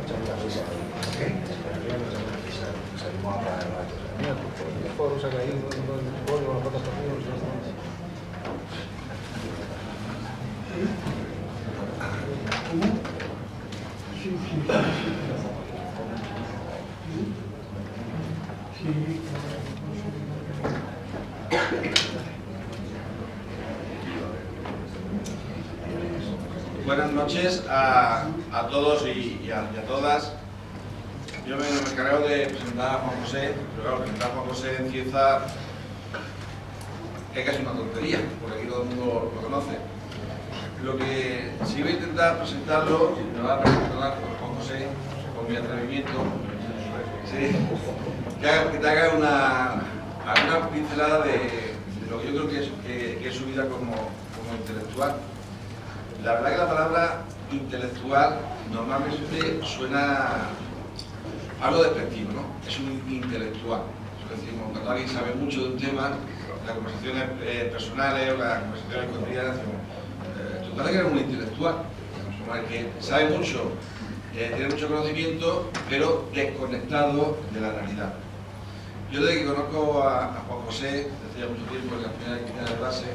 Salimos a pagar el estacionamiento, el foro se ha caído, la plataforma no se Buenas noches a todos y a todas. Yo me he encargado de presentar a Juan José, pero claro, presentar a Juan José en Cieza es casi una tontería, porque aquí todo el mundo lo conoce. Lo que sí voy a intentar presentarlo, me va a perdonar Juan José, con mi atrevimiento, sí, que te haga una pincelada de lo que yo creo que es su vida como intelectual. La verdad que la palabra intelectual normalmente suena algo despectivo, ¿no? Es un intelectual. Es decir, cuando alguien sabe mucho de un tema, las conversaciones personales o las conversaciones cotidianas, tú parece que eres un intelectual, el que sabe mucho, tiene mucho conocimiento, pero desconectado de la realidad. Yo desde que conozco a Juan José, desde ya mucho tiempo, en la primera quinta de base,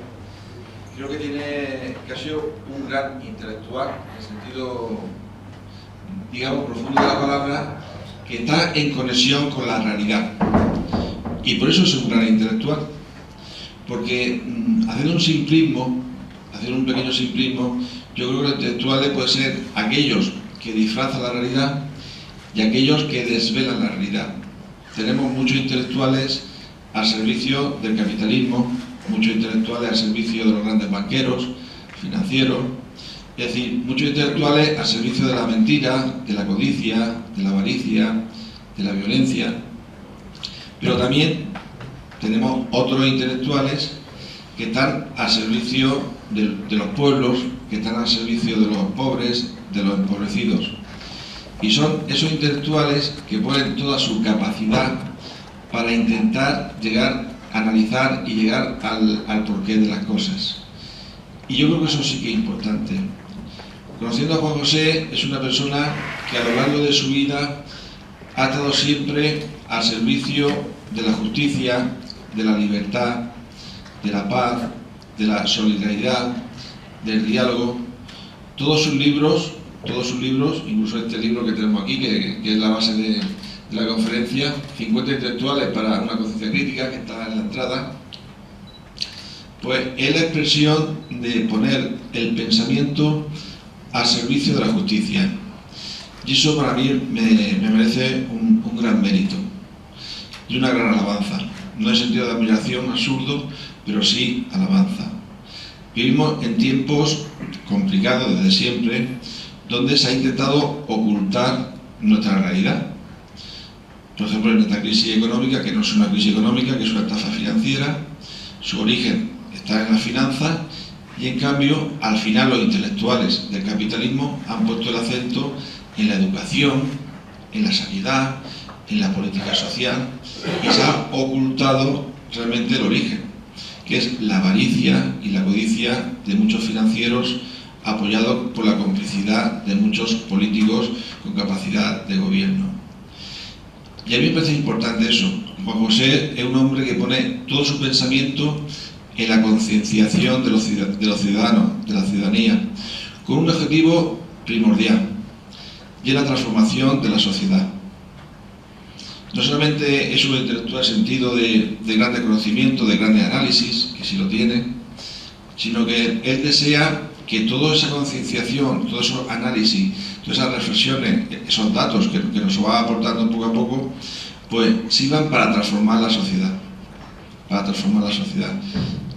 creo que ha sido un gran intelectual, en el sentido, digamos, profundo de la palabra, que está en conexión con la realidad. Y por eso es un gran intelectual, porque haciendo un pequeño simplismo, yo creo que los intelectuales pueden ser aquellos que disfrazan la realidad y aquellos que desvelan la realidad. Tenemos muchos intelectuales al servicio del capitalismo, muchos intelectuales al servicio de los grandes banqueros, financieros, es decir, muchos intelectuales al servicio de la mentira, de la codicia, de la avaricia, de la violencia, pero también tenemos otros intelectuales que están al servicio de los pueblos, que están al servicio de los pobres, de los empobrecidos. Y son esos intelectuales que ponen toda su capacidad para intentar analizar y llegar al porqué de las cosas. Y yo creo que eso sí que es importante. Conociendo a Juan José, es una persona que a lo largo de su vida ha estado siempre al servicio de la justicia, de la libertad, de la paz, de la solidaridad, del diálogo. Todos sus libros, incluso este libro que tenemos aquí, que es la base de la conferencia, 50 intelectuales para una conciencia crítica, que está en la entrada, pues es la expresión de poner el pensamiento al servicio de la justicia. Y eso para mí me merece un gran mérito y una gran alabanza. No en sentido de admiración absurdo, pero sí alabanza. Vivimos en tiempos complicados desde siempre, donde se ha intentado ocultar nuestra realidad. Por ejemplo, en esta crisis económica, que no es una crisis económica, que es una estafa financiera, su origen está en las finanzas, y en cambio, al final los intelectuales del capitalismo han puesto el acento en la educación, en la sanidad, en la política social, y se ha ocultado realmente el origen, que es la avaricia y la codicia de muchos financieros, apoyados por la complicidad de muchos políticos con capacidad de gobierno. Y a mí me parece importante eso. Juan José es un hombre que pone todo su pensamiento en la concienciación de los ciudadanos, de la ciudadanía, con un objetivo primordial, y es la transformación de la sociedad. No solamente es un intelectual sentido de grande conocimiento, de grande análisis, que sí lo tiene, sino que él desea que toda esa concienciación, todo ese análisis, todas esas reflexiones, esos datos que nos va aportando poco a poco, pues sirvan para transformar la sociedad.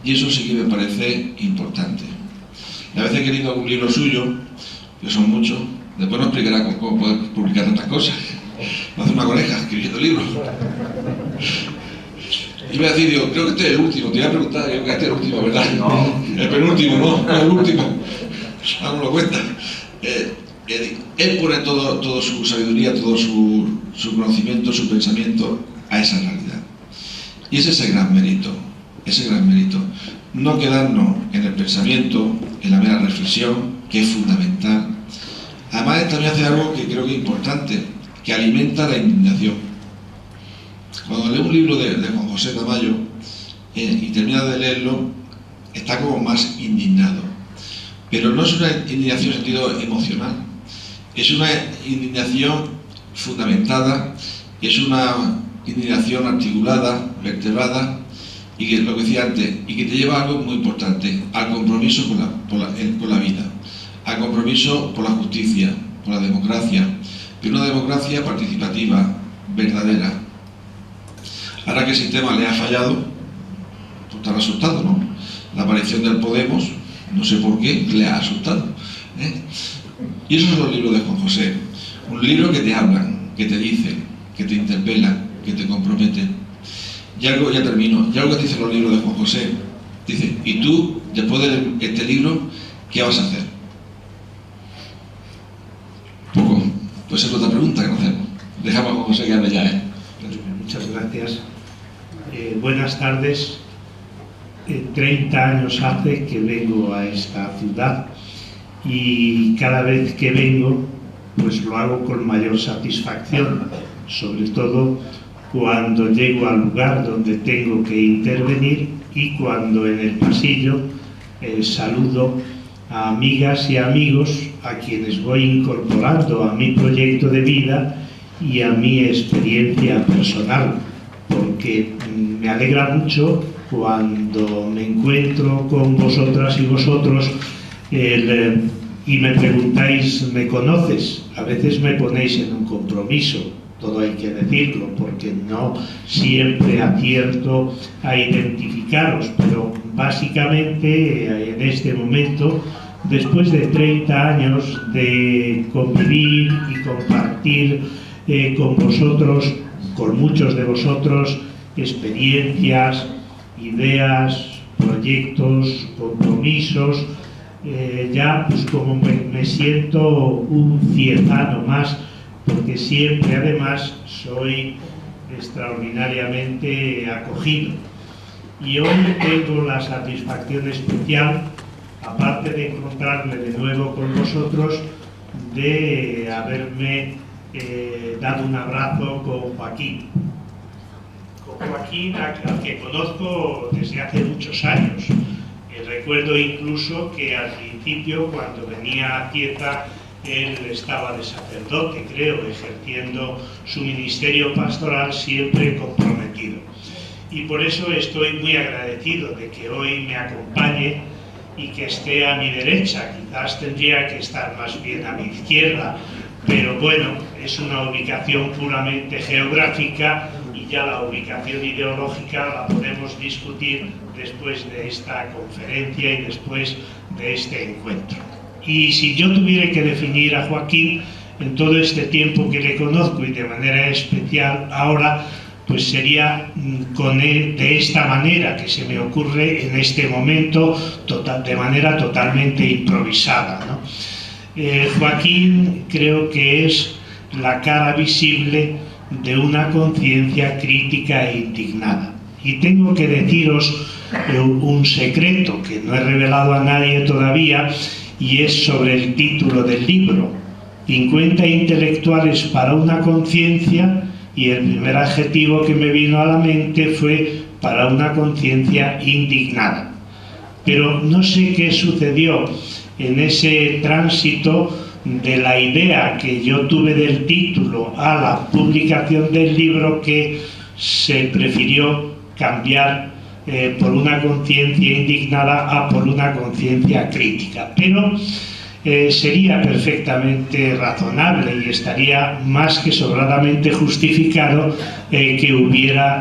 Y eso sí que me parece importante. Y a veces he querido algún libro suyo, que son muchos, después nos explicará cómo poder publicar tantas cosas. Me hace una coneja escribiendo libros. Y me decía, digo, creo que este es el último. Te iba a preguntar, creo que este es el último, ¿verdad? No. El penúltimo, no el último. Ahora no lo cuenta. Él pone todo su sabiduría, todo su conocimiento, su pensamiento a esa realidad. Y ese es el gran mérito. No quedarnos en el pensamiento, en la mera reflexión, que es fundamental. Además, él también hace algo que creo que es importante, que alimenta la indignación. Cuando leo un libro de Juan José Tamayo y termina de leerlo, está como más indignado. Pero no es una indignación en sentido emocional, es una indignación fundamentada, es una indignación articulada, vertebrada, y que lo que decía antes, y que te lleva a algo muy importante, al compromiso con la vida, al compromiso por la justicia, por la democracia, pero una democracia participativa, verdadera. Ahora que el sistema le ha fallado, tú estás asustado, ¿no? La aparición del Podemos, no sé por qué, le ha asustado, ¿eh? Y esos son los libros de Juan José. Un libro que te hablan, que te dicen, que te interpelan, que te comprometen. Y algo, ya termino, y algo que te dicen los libros de Juan José, dice, y tú, después de leer este libro, ¿qué vas a hacer? Poco. Pues es otra pregunta que nos hacemos. Dejamos a Juan José que hable ya, ¿eh? Muchas gracias. Buenas tardes. 30 años hace que vengo a esta ciudad y cada vez que vengo pues lo hago con mayor satisfacción, sobre todo cuando llego al lugar donde tengo que intervenir y cuando en el pasillo saludo a amigas y amigos a quienes voy incorporando a mi proyecto de vida y a mi experiencia personal, porque me alegra mucho cuando me encuentro con vosotras y vosotros y me preguntáis, ¿me conoces? A veces me ponéis en un compromiso, todo hay que decirlo, porque no siempre acierto a identificaros, pero básicamente en este momento, después de 30 años de convivir y compartir con vosotros, con muchos de vosotros, experiencias, ideas, proyectos, compromisos, ya pues como me siento un ciezano más, porque siempre además soy extraordinariamente acogido. Y hoy tengo la satisfacción especial, aparte de encontrarme de nuevo con vosotros, de haberme dado un abrazo con Joaquín. Con Joaquín, al que conozco desde hace muchos años. Recuerdo incluso que al principio, cuando venía a Cieza, él estaba de sacerdote, creo, ejerciendo su ministerio pastoral siempre comprometido. Y por eso estoy muy agradecido de que hoy me acompañe y que esté a mi derecha. Quizás tendría que estar más bien a mi izquierda, pero bueno, es una ubicación puramente geográfica y ya la ubicación ideológica la podemos discutir después de esta conferencia y después de este encuentro. Y si yo tuviera que definir a Joaquín en todo este tiempo que le conozco y de manera especial ahora, pues sería con él de esta manera que se me ocurre en este momento, de manera totalmente improvisada, ¿no? Joaquín creo que es la cara visible de una conciencia crítica e indignada. Y tengo que deciros un secreto que no he revelado a nadie todavía, y es sobre el título del libro, 50 intelectuales para una conciencia, y el primer adjetivo que me vino a la mente fue para una conciencia indignada. Pero no sé qué sucedió en ese tránsito de la idea que yo tuve del título a la publicación del libro, que se prefirió cambiar por una conciencia indignada a por una conciencia crítica. Pero sería perfectamente razonable y estaría más que sobradamente justificado que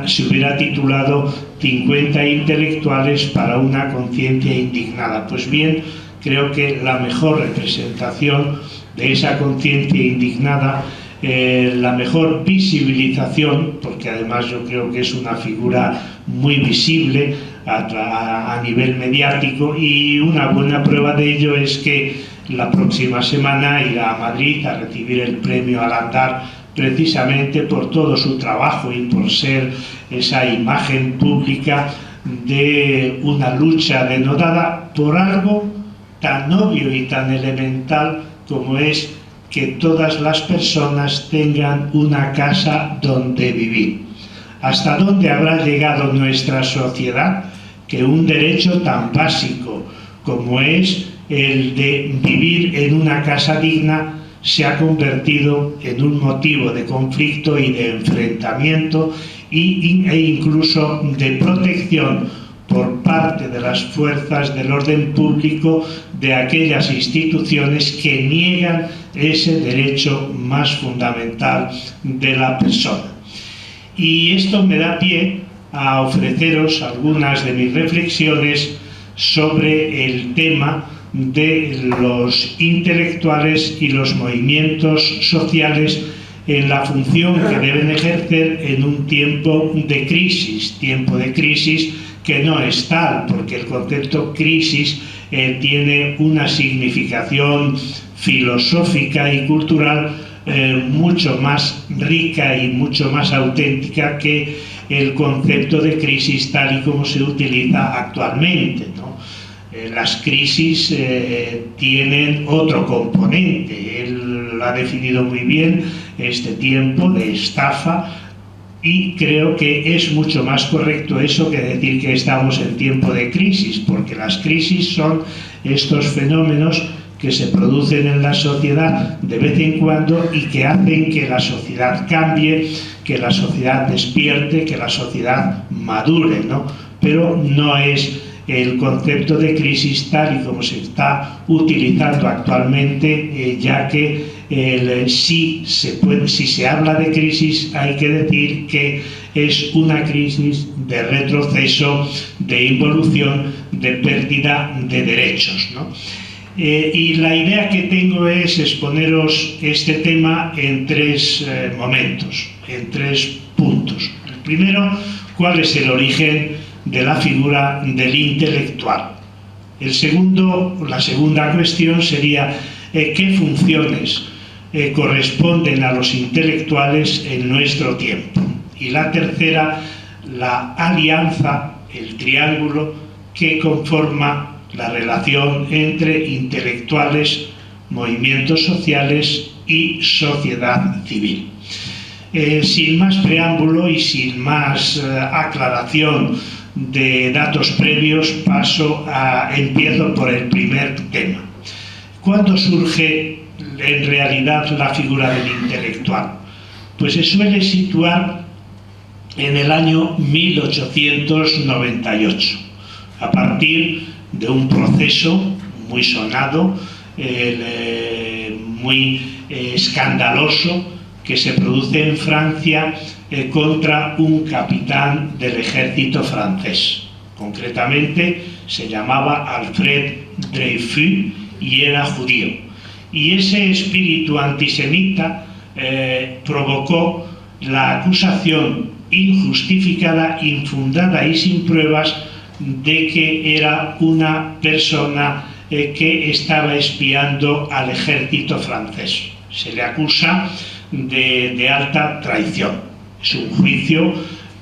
se hubiera titulado 50 intelectuales para una conciencia indignada. Pues bien, creo que la mejor representación de esa conciencia indignada, la mejor visibilización, porque además yo creo que es una figura muy visible a nivel mediático, y una buena prueba de ello es que la próxima semana irá a Madrid a recibir el premio Al Andar, precisamente por todo su trabajo y por ser esa imagen pública de una lucha denodada por algo tan obvio y tan elemental como es que todas las personas tengan una casa donde vivir. ¿Hasta dónde habrá llegado nuestra sociedad que un derecho tan básico como es el de vivir en una casa digna se ha convertido en un motivo de conflicto y de enfrentamiento e incluso de protección por parte de las fuerzas del orden público de aquellas instituciones que niegan ese derecho más fundamental de la persona? Y esto me da pie a ofreceros algunas de mis reflexiones sobre el tema de los intelectuales y los movimientos sociales en la función que deben ejercer en un tiempo de crisis que no es tal, porque el concepto crisis tiene una significación filosófica y cultural mucho más rica y mucho más auténtica que el concepto de crisis tal y como se utiliza actualmente, ¿no? Las crisis tienen otro componente. Él lo ha definido muy bien, este tiempo de estafa, y creo que es mucho más correcto eso que decir que estamos en tiempo de crisis, porque las crisis son estos fenómenos que se producen en la sociedad de vez en cuando y que hacen que la sociedad cambie, que la sociedad despierte, que la sociedad madure, ¿no? Pero no es el concepto de crisis tal y como se está utilizando actualmente, ya que si se habla de crisis hay que decir que es una crisis de retroceso, de involución, de pérdida de derechos, ¿no? Y la idea que tengo es exponeros este tema en tres momentos, en tres puntos. El primero, ¿cuál es el origen de la figura del intelectual? La segunda cuestión sería ¿qué funciones corresponden a los intelectuales en nuestro tiempo? Y la tercera, la alianza, el triángulo que conforma la relación entre intelectuales, movimientos sociales y sociedad civil. Sin más preámbulo y sin más aclaración de datos previos, empiezo por el primer tema. ¿Cuándo surge en realidad la figura del intelectual? Pues se suele situar en el año 1898, a partir de un proceso muy sonado, muy escandaloso, que se produce en Francia contra un capitán del ejército francés. Concretamente se llamaba Alfred Dreyfus y era judío. Y ese espíritu antisemita provocó la acusación injustificada, infundada y sin pruebas de que era una persona que estaba espiando al ejército francés. Se le acusa de alta traición. Es un juicio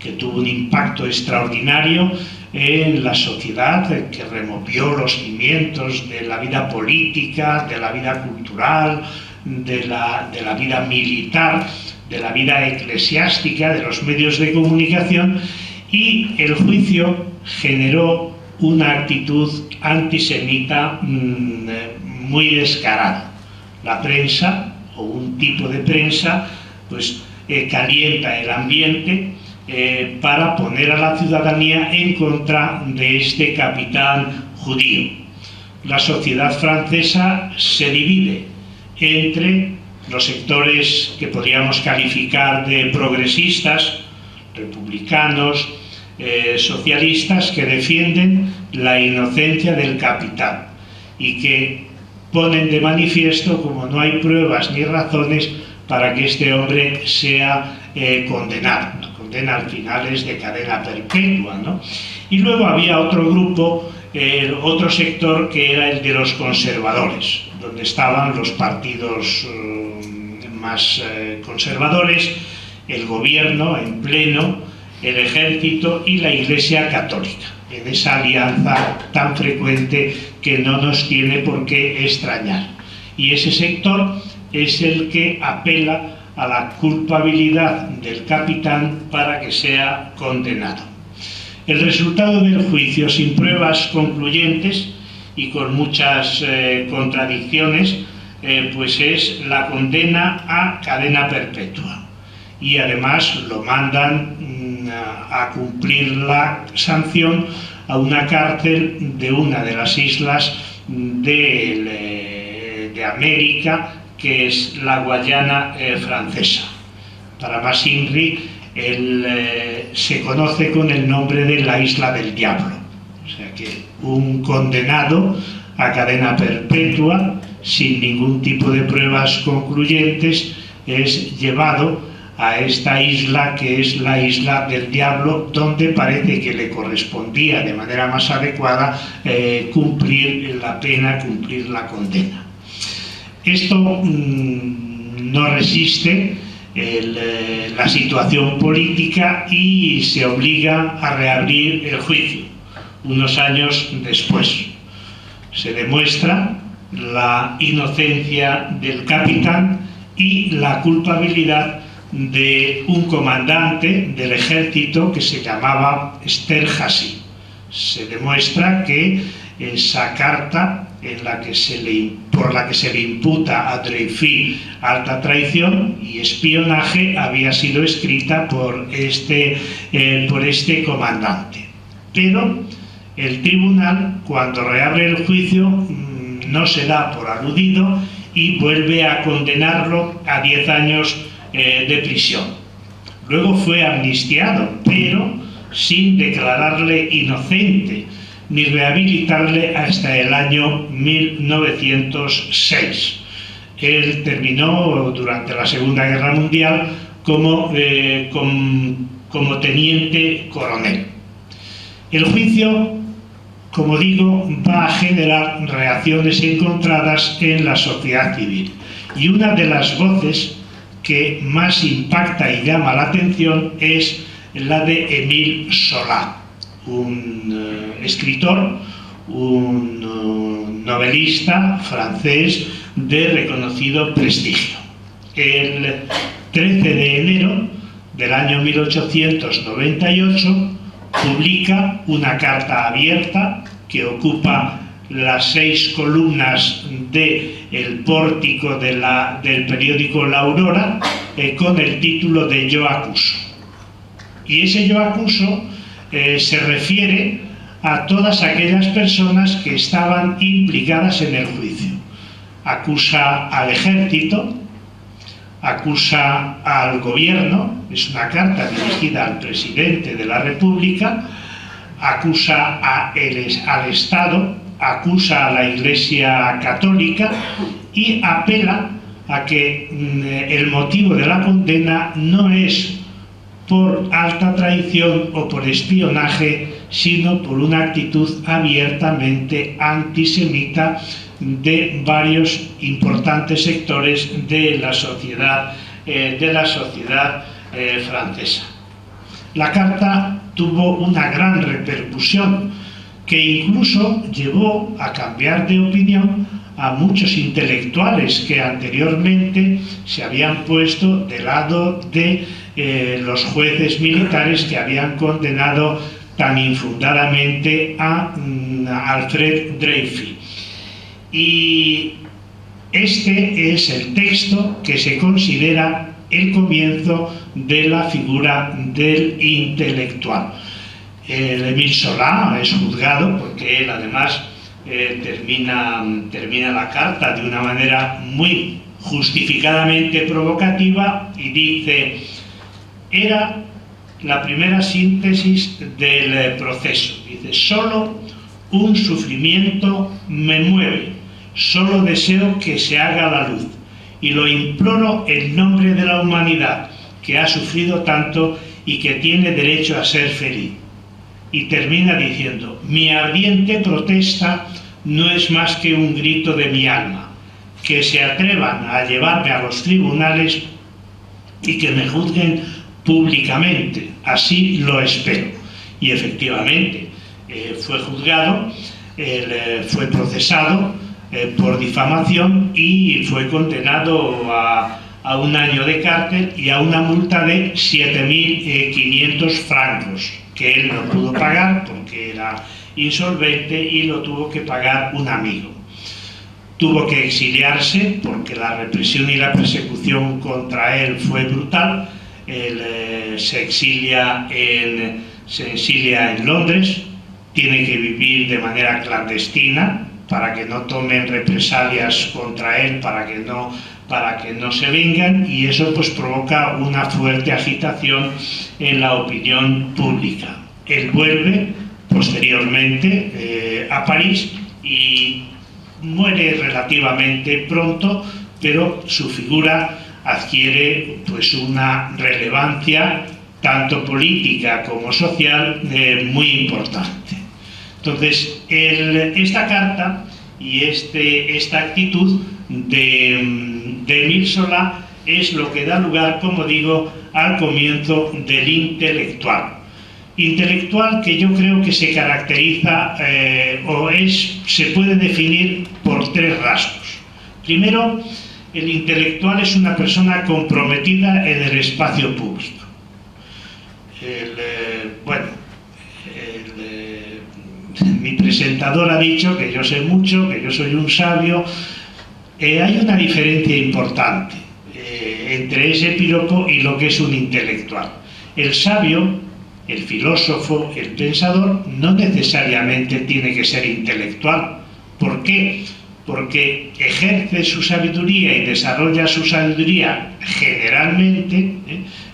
que tuvo un impacto extraordinario en la sociedad, que removió los cimientos de la vida política, de la vida cultural, de la vida militar, de la vida eclesiástica, de los medios de comunicación, y el juicio generó una actitud antisemita muy descarada. La prensa, o un tipo de prensa, pues calienta el ambiente para poner a la ciudadanía en contra de este capitán judío. La sociedad francesa se divide entre los sectores que podríamos calificar de progresistas, republicanos, socialistas, que defienden la inocencia del capitán y que ponen de manifiesto como no hay pruebas ni razones para que este hombre sea condenado. La condena al final es de cadena perpetua, ¿no? Y luego había otro grupo, otro sector, que era el de los conservadores, donde estaban los partidos más conservadores, el gobierno en pleno, el ejército y la Iglesia católica, en esa alianza tan frecuente que no nos tiene por qué extrañar. Y ese sector es el que apela a la culpabilidad del capitán para que sea condenado. El resultado del juicio, sin pruebas concluyentes y con muchas contradicciones, pues es la condena a cadena perpetua, y además lo mandan a cumplir la sanción a una cárcel de una de las islas de América, que es la Guayana francesa. Para más INRI, se conoce con el nombre de la Isla del Diablo. O sea que un condenado a cadena perpetua, sin ningún tipo de pruebas concluyentes, es llevado a esta isla, que es la Isla del Diablo, donde parece que le correspondía de manera más adecuada cumplir la pena, cumplir la condena. Esto no resiste la situación política y se obliga a reabrir el juicio unos años después. Se demuestra la inocencia del capitán y la culpabilidad de un comandante del ejército que se llamaba Esterhazy. Se demuestra que esa carta por la que se le imputa a Dreyfus alta traición y espionaje había sido escrita por este comandante. Pero el tribunal, cuando reabre el juicio, no se da por aludido y vuelve a condenarlo a 10 años de prisión. Luego fue amnistiado, pero sin declararle inocente ni rehabilitarle hasta el año 1906. Él terminó durante la Segunda Guerra Mundial como teniente coronel. El juicio, como digo, va a generar reacciones encontradas en la sociedad civil, y una de las voces que más impacta y llama la atención es la de Émile Zola, un escritor, un novelista francés de reconocido prestigio. El 13 de enero del año 1898 publica una carta abierta que ocupa las 6 columnas del pórtico del periódico La Aurora, con el título de Yo acuso. Y ese Yo acuso se refiere a todas aquellas personas que estaban implicadas en el juicio. Acusa al ejército, acusa al gobierno, es una carta dirigida al presidente de la República, acusa al Estado, acusa a la Iglesia Católica y apela a que el motivo de la condena no es por alta traición o por espionaje, sino por una actitud abiertamente antisemita de varios importantes sectores de la sociedad francesa. La carta tuvo una gran repercusión, que incluso llevó a cambiar de opinión a muchos intelectuales que anteriormente se habían puesto del lado de los jueces militares que habían condenado tan infundadamente a Alfred Dreyfus. Y este es el texto que se considera el comienzo de la figura del intelectual. Émile Zola es juzgado porque él además termina la carta de una manera muy justificadamente provocativa y dice: era la primera síntesis del proceso. Dice: solo un sufrimiento me mueve, solo deseo que se haga la luz y lo imploro en nombre de la humanidad, que ha sufrido tanto y que tiene derecho a ser feliz. Y termina diciendo: mi ardiente protesta no es más que un grito de mi alma, que se atrevan a llevarme a los tribunales y que me juzguen públicamente, así lo espero. Y efectivamente fue juzgado, fue procesado por difamación y fue condenado a 1 año de cárcel y a una multa de 7.500 francos, que él no pudo pagar porque era insolvente y lo tuvo que pagar un amigo. Tuvo que exiliarse porque la represión y la persecución contra él fue brutal. Él se exilia en Londres, tiene que vivir de manera clandestina para que no tomen represalias contra él, para que no se vengan, y eso pues provoca una fuerte agitación en la opinión pública. Él vuelve posteriormente a París y muere relativamente pronto, pero su figura adquiere pues una relevancia tanto política como social muy importante. Entonces, esta carta y esta actitud de Émile Zola es lo que da lugar, como digo, al comienzo del intelectual. Intelectual que yo creo que se caracteriza se puede definir por 3 rasgos. Primero, el intelectual es una persona comprometida en el espacio público. Mi presentador ha dicho que yo sé mucho, que yo soy un sabio. Hay una diferencia importante entre ese piropo y lo que es un intelectual. El sabio, el filósofo, el pensador, no necesariamente tiene que ser intelectual. ¿Por qué? Porque ejerce su sabiduría y desarrolla su sabiduría generalmente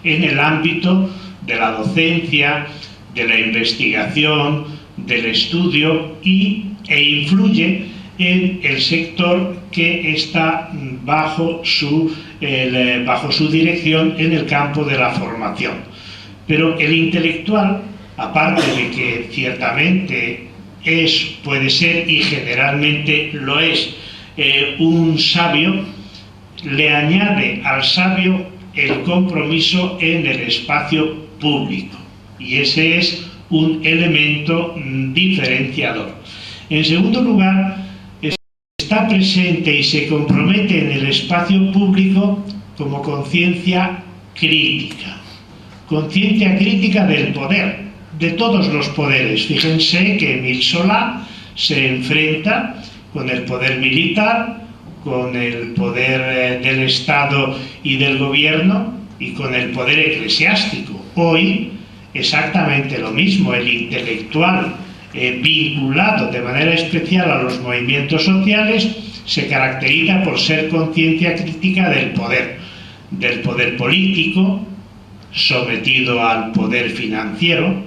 en el ámbito de la docencia, de la investigación, del estudio e influye en el sector que está bajo su dirección en el campo de la formación. Pero el intelectual, aparte de que ciertamente puede ser y generalmente lo es un sabio, le añade al sabio el compromiso en el espacio público, y ese es un elemento diferenciador. En segundo lugar, está presente y se compromete en el espacio público como conciencia crítica. Conciencia crítica del poder, de todos los poderes. Fíjense que Émile Zola se enfrenta con el poder militar, con el poder del Estado y del gobierno y con el poder eclesiástico. Hoy, exactamente lo mismo, el intelectual vinculado de manera especial a los movimientos sociales se caracteriza por ser conciencia crítica del poder político, sometido al poder financiero,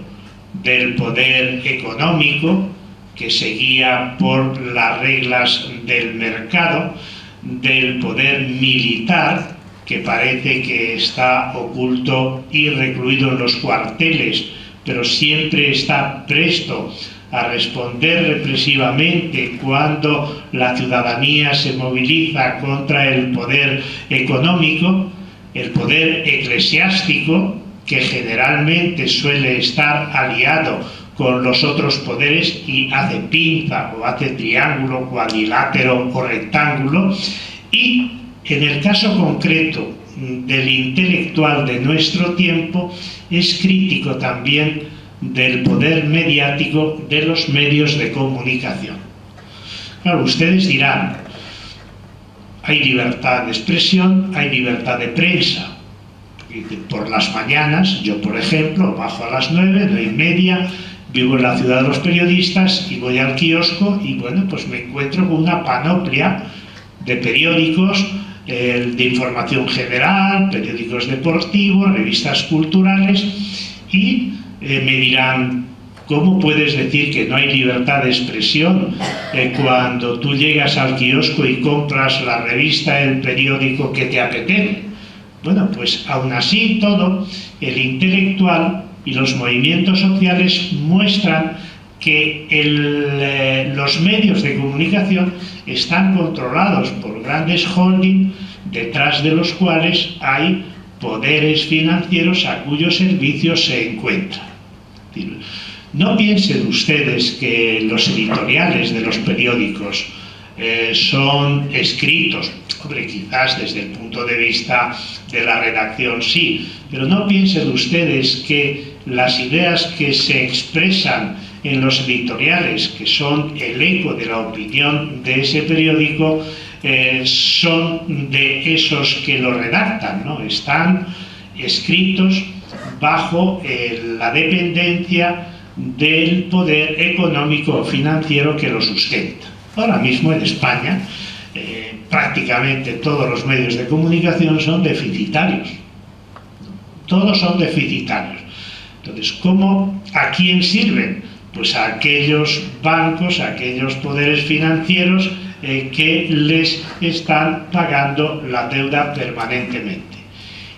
del poder económico, que se guía por las reglas del mercado, del poder militar, que parece que está oculto y recluido en los cuarteles, pero siempre está presto a responder represivamente cuando la ciudadanía se moviliza contra el poder económico, el poder eclesiástico, que generalmente suele estar aliado con los otros poderes y hace pinza o hace triángulo, cuadrilátero o rectángulo, y en el caso concreto del intelectual de nuestro tiempo es crítico también del poder mediático de los medios de comunicación. Claro, ustedes dirán, hay libertad de expresión, hay libertad de prensa. Por las mañanas, yo por ejemplo, bajo a las 9, 9:30, vivo en la ciudad de los periodistas y voy al kiosco y bueno, pues me encuentro con una panoplia de periódicos de información general, periódicos deportivos, revistas culturales, y me dirán, ¿cómo puedes decir que no hay libertad de expresión cuando tú llegas al kiosco y compras la revista, el periódico que te apetece? Bueno, pues aún así todo, el intelectual y los movimientos sociales muestran que los medios de comunicación están controlados por grandes holdings, detrás de los cuales hay poderes financieros a cuyos servicios se encuentran. No piensen ustedes que los editoriales de los periódicos son escritos. Hombre, quizás desde el punto de vista de la redacción sí, pero no piensen ustedes que las ideas que se expresan en los editoriales, que son el eco de la opinión de ese periódico, son de esos que lo redactan, ¿no? Están escritos bajo la dependencia del poder económico o financiero que lo sustenta. Ahora mismo en España prácticamente todos los medios de comunicación son deficitarios. Todos son deficitarios. Entonces, ¿a quién sirven? Pues a aquellos bancos, a aquellos poderes financieros que les están pagando la deuda permanentemente.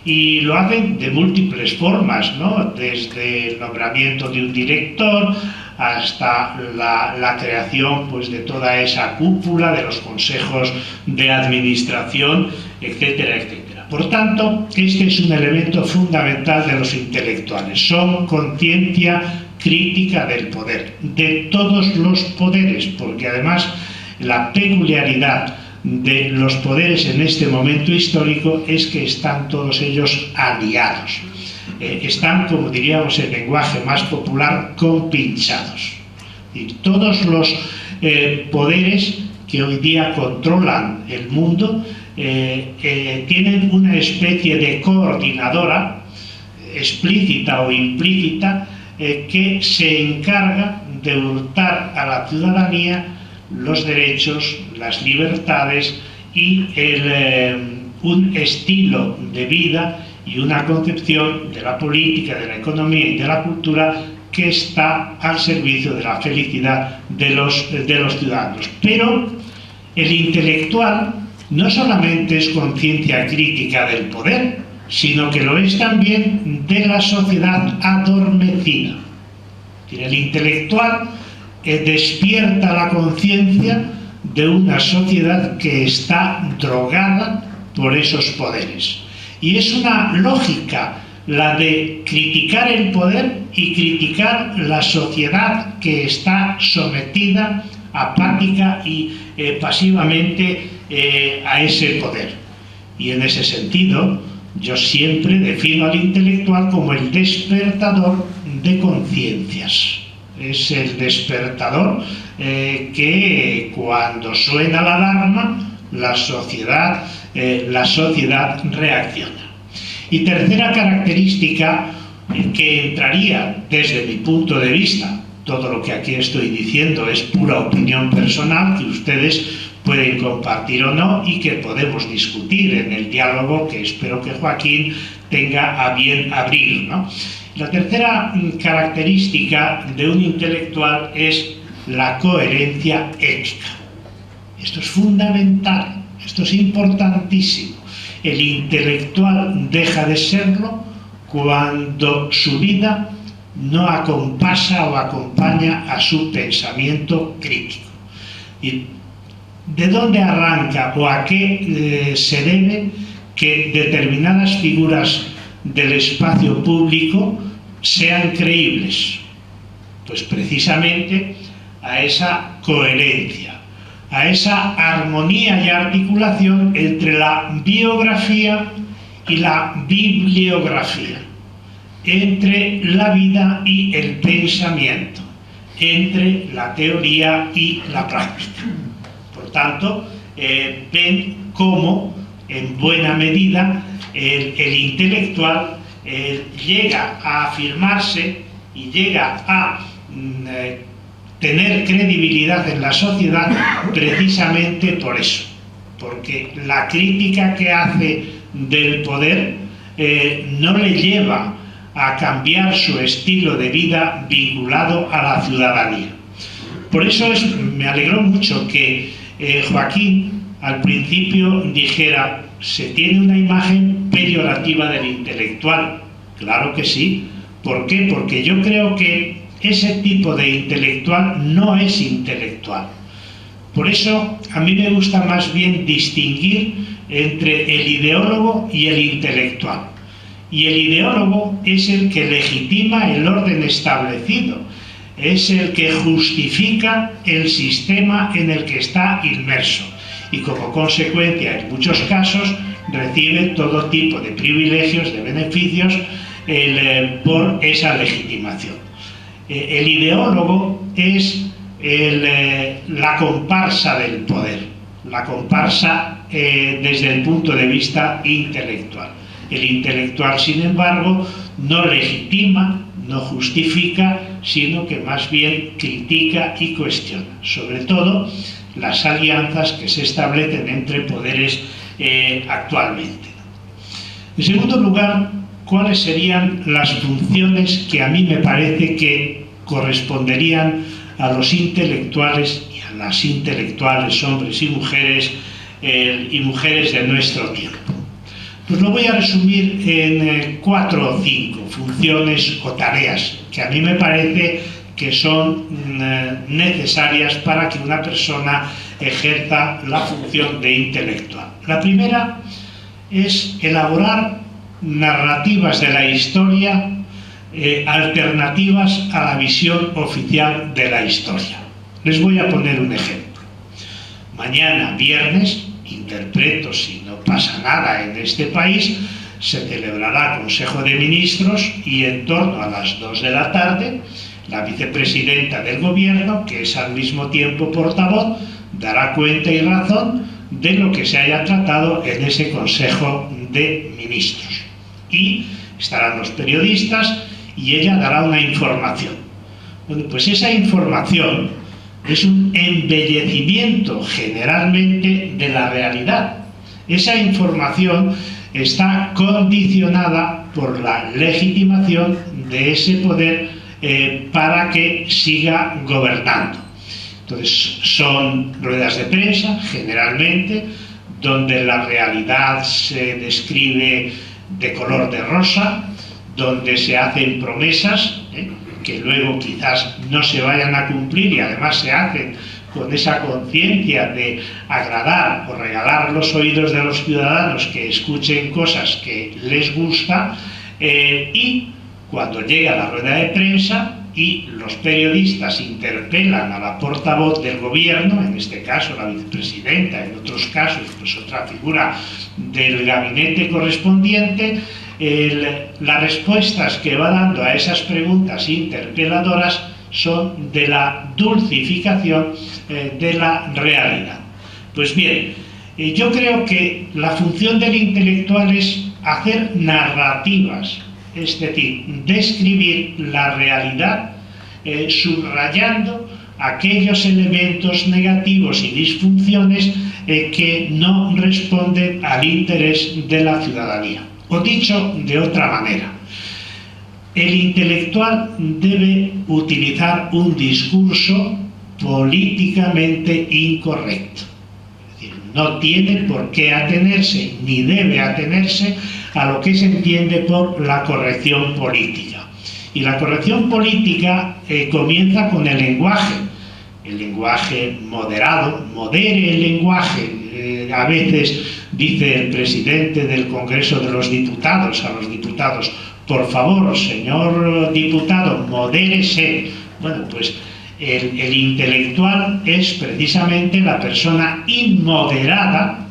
Y lo hacen de múltiples formas, ¿no? Desde el nombramiento de un director hasta la creación, pues, de toda esa cúpula, de los consejos de administración, etcétera, etcétera. Por tanto, este es un elemento fundamental de los intelectuales. Son conciencia crítica del poder, de todos los poderes, porque además la peculiaridad de los poderes en este momento histórico es que están todos ellos aliados. Están, como diríamos en lenguaje más popular, compinchados. Y todos los poderes que hoy día controlan el mundo tienen una especie de coordinadora, explícita o implícita, que se encarga de hurtar a la ciudadanía los derechos, las libertades y un estilo de vida y una concepción de la política, de la economía y de la cultura que está al servicio de la felicidad de los ciudadanos. Pero el intelectual no solamente es conciencia crítica del poder, sino que lo es también de la sociedad adormecida. El intelectual despierta la conciencia de una sociedad que está drogada por esos poderes. Y es una lógica la de criticar el poder y criticar la sociedad que está sometida, apática y pasivamente a ese poder. Y en ese sentido, yo siempre defino al intelectual como el despertador de conciencias. Es el despertador que cuando suena la alarma, la sociedad reacciona. Y tercera característica que entraría desde mi punto de vista, todo lo que aquí estoy diciendo es pura opinión personal que ustedes pueden compartir o no y que podemos discutir en el diálogo que espero que Joaquín tenga a bien abrir, ¿no? La tercera característica de un intelectual es la coherencia ética. Esto es fundamental, esto es importantísimo. El intelectual deja de serlo cuando su vida no acompasa o acompaña a su pensamiento crítico. ¿Y de dónde arranca o a qué se debe que determinadas figuras del espacio público sean creíbles? Pues precisamente a esa coherencia, a esa armonía y articulación entre la biografía y la bibliografía, entre la vida y el pensamiento, entre la teoría y la práctica. Por tanto, ven cómo, en buena medida, el intelectual llega a afirmarse y llega a tener credibilidad en la sociedad precisamente por eso, porque la crítica que hace del poder no le lleva a cambiar su estilo de vida vinculado a la ciudadanía. Por eso me alegró mucho que Joaquín al principio dijera: se tiene una imagen peyorativa del intelectual. Claro que sí. ¿Por qué? Porque yo creo que ese tipo de intelectual no es intelectual. Por eso a mí me gusta más bien distinguir entre el ideólogo y el intelectual. Y el ideólogo es el que legitima el orden establecido, es el que justifica el sistema en el que está inmerso y como consecuencia en muchos casos recibe todo tipo de privilegios, de beneficios por esa legitimación. El ideólogo es la comparsa del poder, la comparsa desde el punto de vista intelectual. El intelectual, sin embargo, no legitima, no justifica, sino que más bien critica y cuestiona, sobre todo las alianzas que se establecen entre poderes actualmente. En segundo lugar, ¿cuáles serían las funciones que a mí me parece que corresponderían a los intelectuales y a las intelectuales, hombres y mujeres de nuestro tiempo? Pues lo voy a resumir en 4 o 5 funciones o tareas que a mí me parece que son necesarias para que una persona ejerza la función de intelectual. La primera es elaborar narrativas de la historia alternativas a la visión oficial de la historia. Les voy a poner un ejemplo. Mañana, viernes, interpreto si no pasa nada en este país, se celebrará Consejo de Ministros y en torno a las 2 de la tarde la vicepresidenta del Gobierno, que es al mismo tiempo portavoz, dará cuenta y razón de lo que se haya tratado en ese Consejo de Ministros. Y estarán los periodistas y ella dará una información. Bueno, pues esa información es un embellecimiento generalmente de la realidad. Esa información está condicionada por la legitimación de ese poder para que siga gobernando. Entonces son ruedas de prensa, generalmente, donde la realidad se describe de color de rosa, donde se hacen promesas que luego quizás no se vayan a cumplir y además se hacen con esa conciencia de agradar o regalar los oídos de los ciudadanos que escuchen cosas que les gusta y cuando llega la rueda de prensa y los periodistas interpelan a la portavoz del gobierno, en este caso la vicepresidenta, en otros casos pues otra figura del gabinete correspondiente, las respuestas que va dando a esas preguntas interpeladoras son de la dulcificación de la realidad. Pues bien, yo creo que la función del intelectual es hacer narrativas, es decir, describir la realidad subrayando aquellos elementos negativos y disfunciones que no responden al interés de la ciudadanía. O dicho de otra manera, el intelectual debe utilizar un discurso políticamente incorrecto. Es decir, no tiene por qué atenerse, ni debe atenerse a lo que se entiende por la corrección política. Y la corrección política comienza con el lenguaje moderado, modere el lenguaje. A veces dice el presidente del Congreso de los Diputados a los diputados: por favor, señor diputado, modérese. Bueno, pues el intelectual es precisamente la persona inmoderada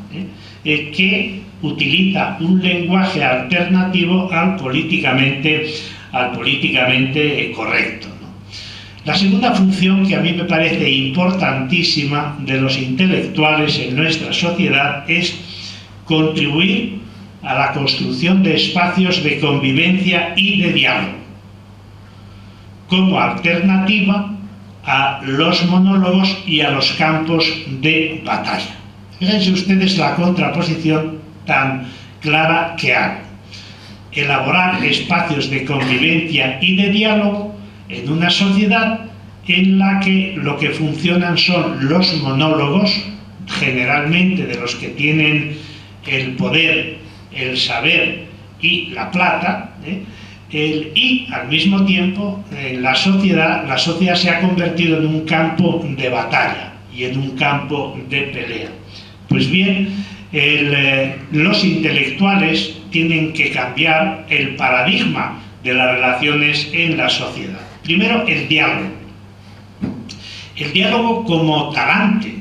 que utiliza un lenguaje alternativo al políticamente correcto, ¿no? La segunda función que a mí me parece importantísima de los intelectuales en nuestra sociedad es contribuir a la construcción de espacios de convivencia y de diálogo, como alternativa a los monólogos y a los campos de batalla. Fíjense ustedes la contraposición tan clara que hago. Elaborar espacios de convivencia y de diálogo en una sociedad en la que lo que funcionan son los monólogos, generalmente de los que tienen el poder, el saber y la plata, y al mismo tiempo la sociedad se ha convertido en un campo de batalla y en un campo de pelea. Pues bien, los intelectuales tienen que cambiar el paradigma de las relaciones en la sociedad. Primero, el diálogo. El diálogo como talante.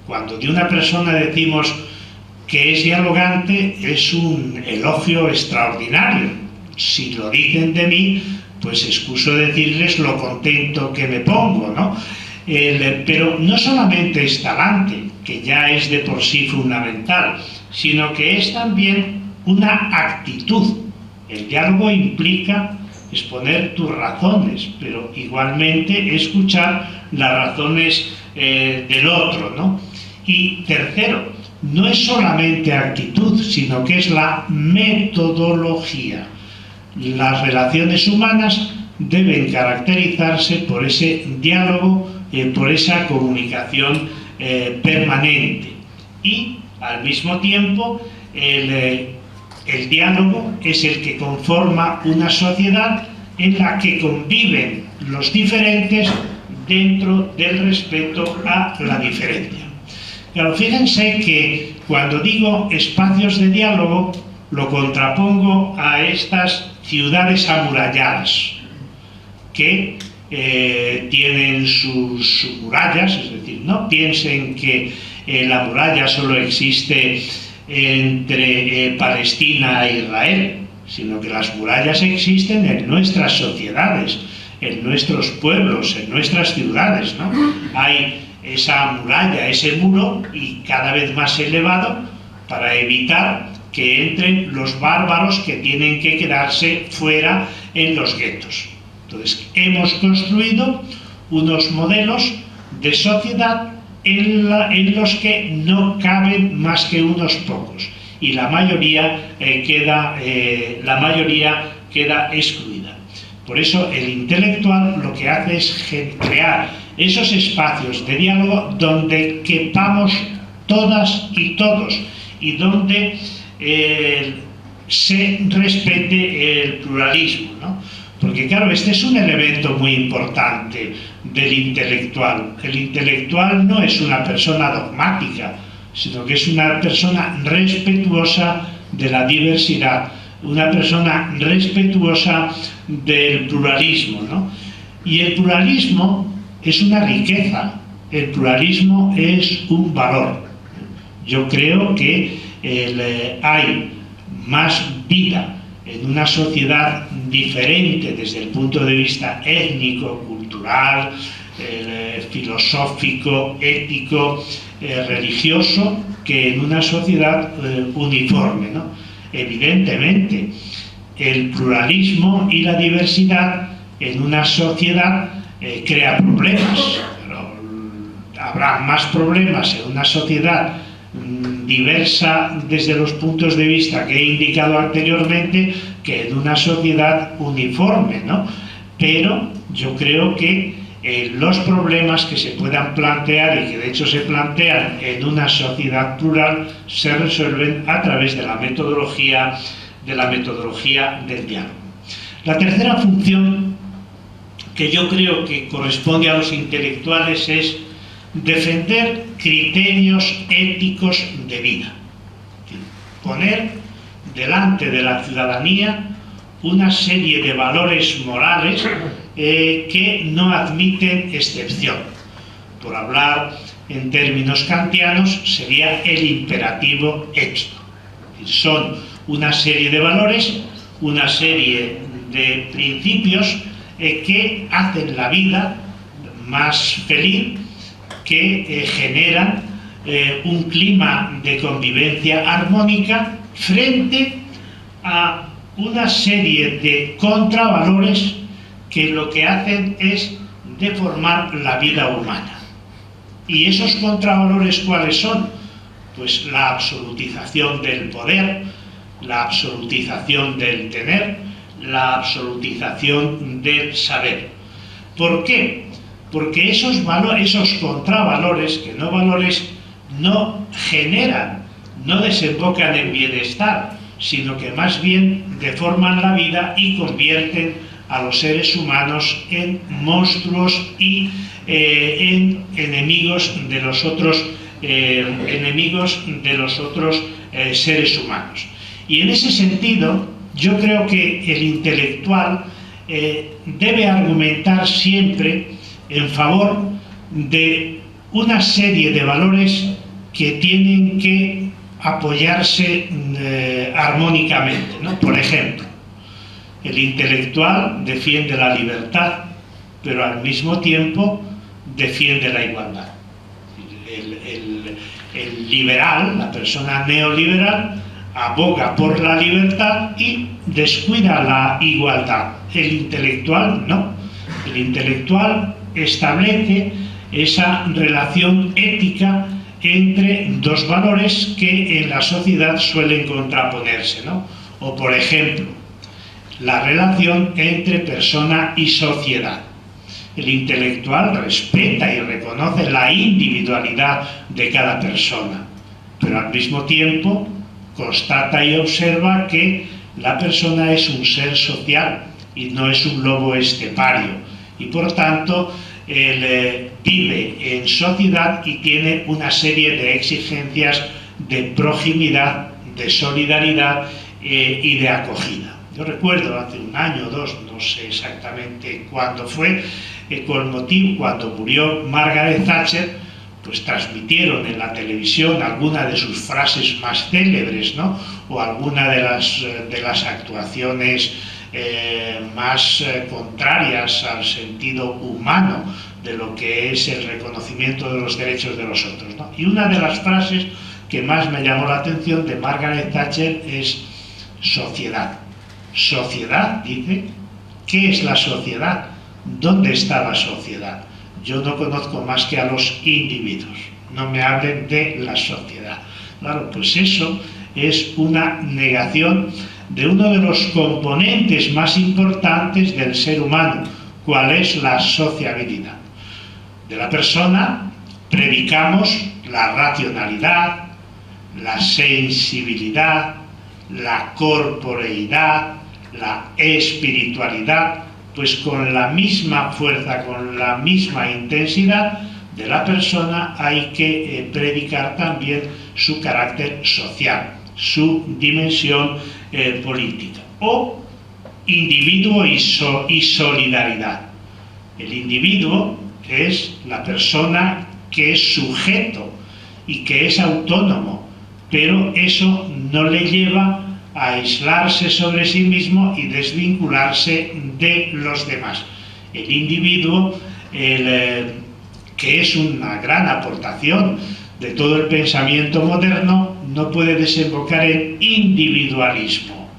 Cuando de una persona decimos que es dialogante, es un elogio extraordinario. Si lo dicen de mí, pues excuso decirles lo contento que me pongo, ¿no? Pero no solamente es talante, que ya es de por sí fundamental, sino que es también una actitud. El diálogo implica exponer tus razones, pero igualmente escuchar las razones del otro, ¿no? Y tercero, no es solamente actitud, sino que es la metodología. Las relaciones humanas deben caracterizarse por ese diálogo, por esa comunicación permanente. Y, al mismo tiempo, el diálogo es el que conforma una sociedad en la que conviven los diferentes dentro del respeto a la diferencia. Pero fíjense que cuando digo espacios de diálogo, lo contrapongo a estas ciudades amuralladas, que tienen sus murallas, es decir, no piensen que la muralla solo existe entre Palestina e Israel, sino que las murallas existen en nuestras sociedades, en nuestros pueblos, en nuestras ciudades, ¿no? Hay esa muralla, ese muro, y cada vez más elevado, para evitar que entren los bárbaros que tienen que quedarse fuera en los guetos. Entonces, hemos construido unos modelos de sociedad en los que no caben más que unos pocos, y la mayoría queda excluida. Por eso el intelectual lo que hace es crear esos espacios de diálogo donde quepamos todas y todos, y donde se respete el pluralismo, ¿no? Porque claro, este es un elemento muy importante del intelectual. El intelectual no es una persona dogmática, sino que es una persona respetuosa de la diversidad, una persona respetuosa del pluralismo, ¿no? Y el pluralismo es una riqueza, el pluralismo es un valor. Yo creo que hay más vida en una sociedad diferente desde el punto de vista étnico, cultural, filosófico, ético, religioso, que en una sociedad uniforme, ¿no? Evidentemente, el pluralismo y la diversidad en una sociedad crea problemas, pero habrá más problemas en una sociedad diversa desde los puntos de vista que he indicado anteriormente que en una sociedad uniforme, ¿no? Pero yo creo que los problemas que se puedan plantear y que de hecho se plantean en una sociedad plural se resuelven a través de la metodología del diálogo. La tercera función que yo creo que corresponde a los intelectuales es defender criterios éticos de vida, poner delante de la ciudadanía una serie de valores morales que no admiten excepción. Por hablar en términos kantianos, sería el imperativo ético. Son una serie de valores, una serie de principios que hacen la vida más feliz, que generan un clima de convivencia armónica frente a una serie de contravalores que lo que hacen es deformar la vida humana. ¿Y esos contravalores cuáles son? Pues la absolutización del poder, la absolutización del tener, la absolutización del saber. ¿Por qué? Porque esos contravalores, que no generan, no desembocan en bienestar, sino que más bien deforman la vida y convierten a los seres humanos en monstruos y en enemigos de los otros seres humanos. Y en ese sentido, yo creo que el intelectual debe argumentar siempre en favor de una serie de valores que tienen que apoyarse armónicamente, ¿no? Por ejemplo, el intelectual defiende la libertad, pero al mismo tiempo defiende la igualdad. El liberal, la persona neoliberal, aboga por la libertad y descuida la igualdad. El intelectual no. El intelectual establece esa relación ética entre dos valores que en la sociedad suelen contraponerse, ¿no? O, por ejemplo, la relación entre persona y sociedad. El intelectual respeta y reconoce la individualidad de cada persona, pero al mismo tiempo constata y observa que la persona es un ser social y no es un lobo estepario, y por tanto él vive en sociedad y tiene una serie de exigencias de proximidad, de solidaridad y de acogida. Yo recuerdo hace un año o dos, no sé exactamente cuándo fue, con motivo cuando murió Margaret Thatcher, pues transmitieron en la televisión alguna de sus frases más célebres, ¿no? O alguna de las actuaciones más contrarias al sentido humano de lo que es el reconocimiento de los derechos de los otros, ¿no? Y una de las frases que más me llamó la atención de Margaret Thatcher es sociedad. Sociedad, dice. ¿Qué es la sociedad? ¿Dónde está la sociedad? Yo no conozco más que a los individuos. No me hablen de la sociedad. Claro, pues eso es una negación de uno de los componentes más importantes del ser humano. ¿Cuál es la sociabilidad? De la persona predicamos la racionalidad, la sensibilidad, la corporeidad, la espiritualidad, pues con la misma fuerza, con la misma intensidad de la persona hay que predicar también su carácter social, su dimensión política. O individuo y solidaridad. El individuo es la persona que es sujeto y que es autónomo, pero eso no le lleva a aislarse sobre sí mismo y desvincularse de los demás. El individuo, que es una gran aportación de todo el pensamiento moderno, no puede desembocar en individualismo,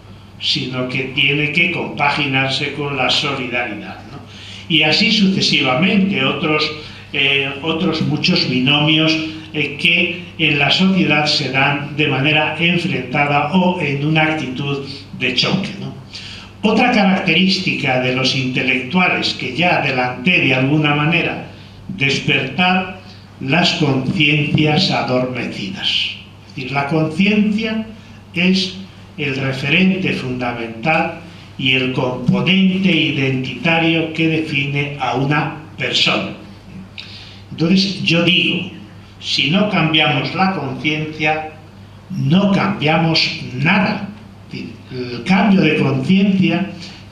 sino que tiene que compaginarse con la solidaridad, ¿no? Y así sucesivamente, otros muchos binomios que en la sociedad se dan de manera enfrentada o en una actitud de choque, ¿no? Otra característica de los intelectuales que ya adelanté de alguna manera, despertar las conciencias adormecidas. Es decir, la conciencia es el referente fundamental y el componente identitario que define a una persona. Entonces yo digo, si no cambiamos la conciencia, no cambiamos nada. El cambio de conciencia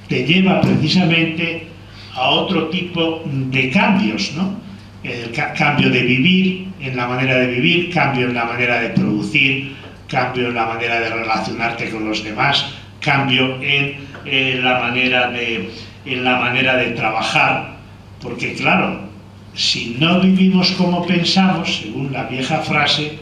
te lleva precisamente a otro tipo de cambios, ¿no? El cambio de vivir, en la manera de vivir, cambio en la manera de producir, cambio en la manera de relacionarte con los demás, cambio en la manera de trabajar, porque claro, si no vivimos como pensamos, según la vieja frase,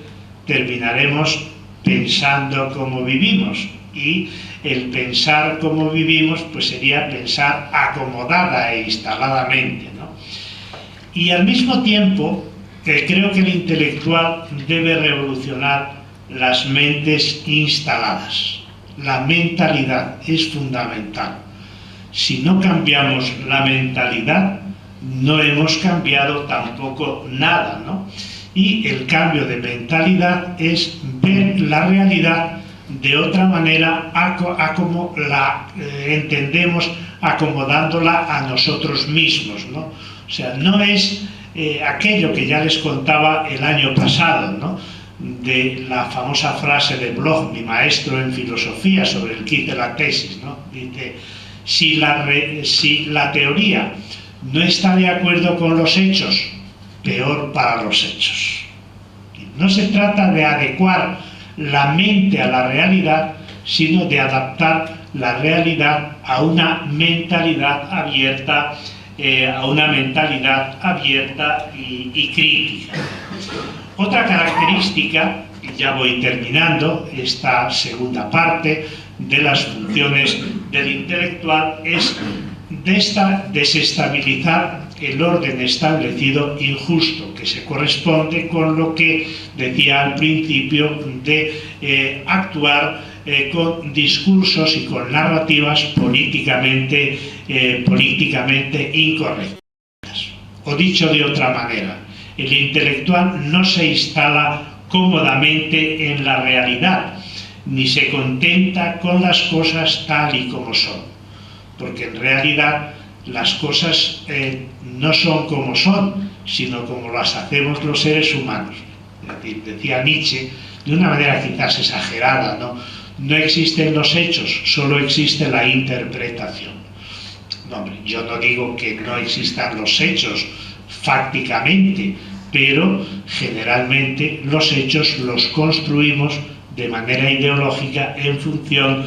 terminaremos pensando como vivimos, y el pensar como vivimos pues sería pensar acomodada e instaladamente, ¿no? Y al mismo tiempo creo que el intelectual debe revolucionar las mentes instaladas. La mentalidad es fundamental. Si no cambiamos la mentalidad, no hemos cambiado tampoco nada, ¿no? Y el cambio de mentalidad es ver la realidad de otra manera a como la entendemos, acomodándola a nosotros mismos, ¿no? O sea, no es aquello que ya les contaba el año pasado, ¿no? De la famosa frase de Bloch, mi maestro en filosofía, sobre el kit de la tesis, ¿no? Dice, si la teoría no está de acuerdo con los hechos, peor para los hechos. No se trata de adecuar la mente a la realidad, sino de adaptar la realidad a una mentalidad abierta, y crítica. Otra característica, y ya voy terminando esta segunda parte de las funciones del intelectual, es desestabilizar el orden establecido injusto, que se corresponde con lo que decía al principio de actuar con discursos y con narrativas políticamente incorrectas. O dicho de otra manera, el intelectual no se instala cómodamente en la realidad, ni se contenta con las cosas tal y como son, porque en realidad las cosas no son como son, sino como las hacemos los seres humanos. Es decir, decía Nietzsche, de una manera quizás exagerada, no existen los hechos, solo existe la interpretación. No, hombre, yo no digo que no existan los hechos fácticamente, pero generalmente los hechos los construimos de manera ideológica en función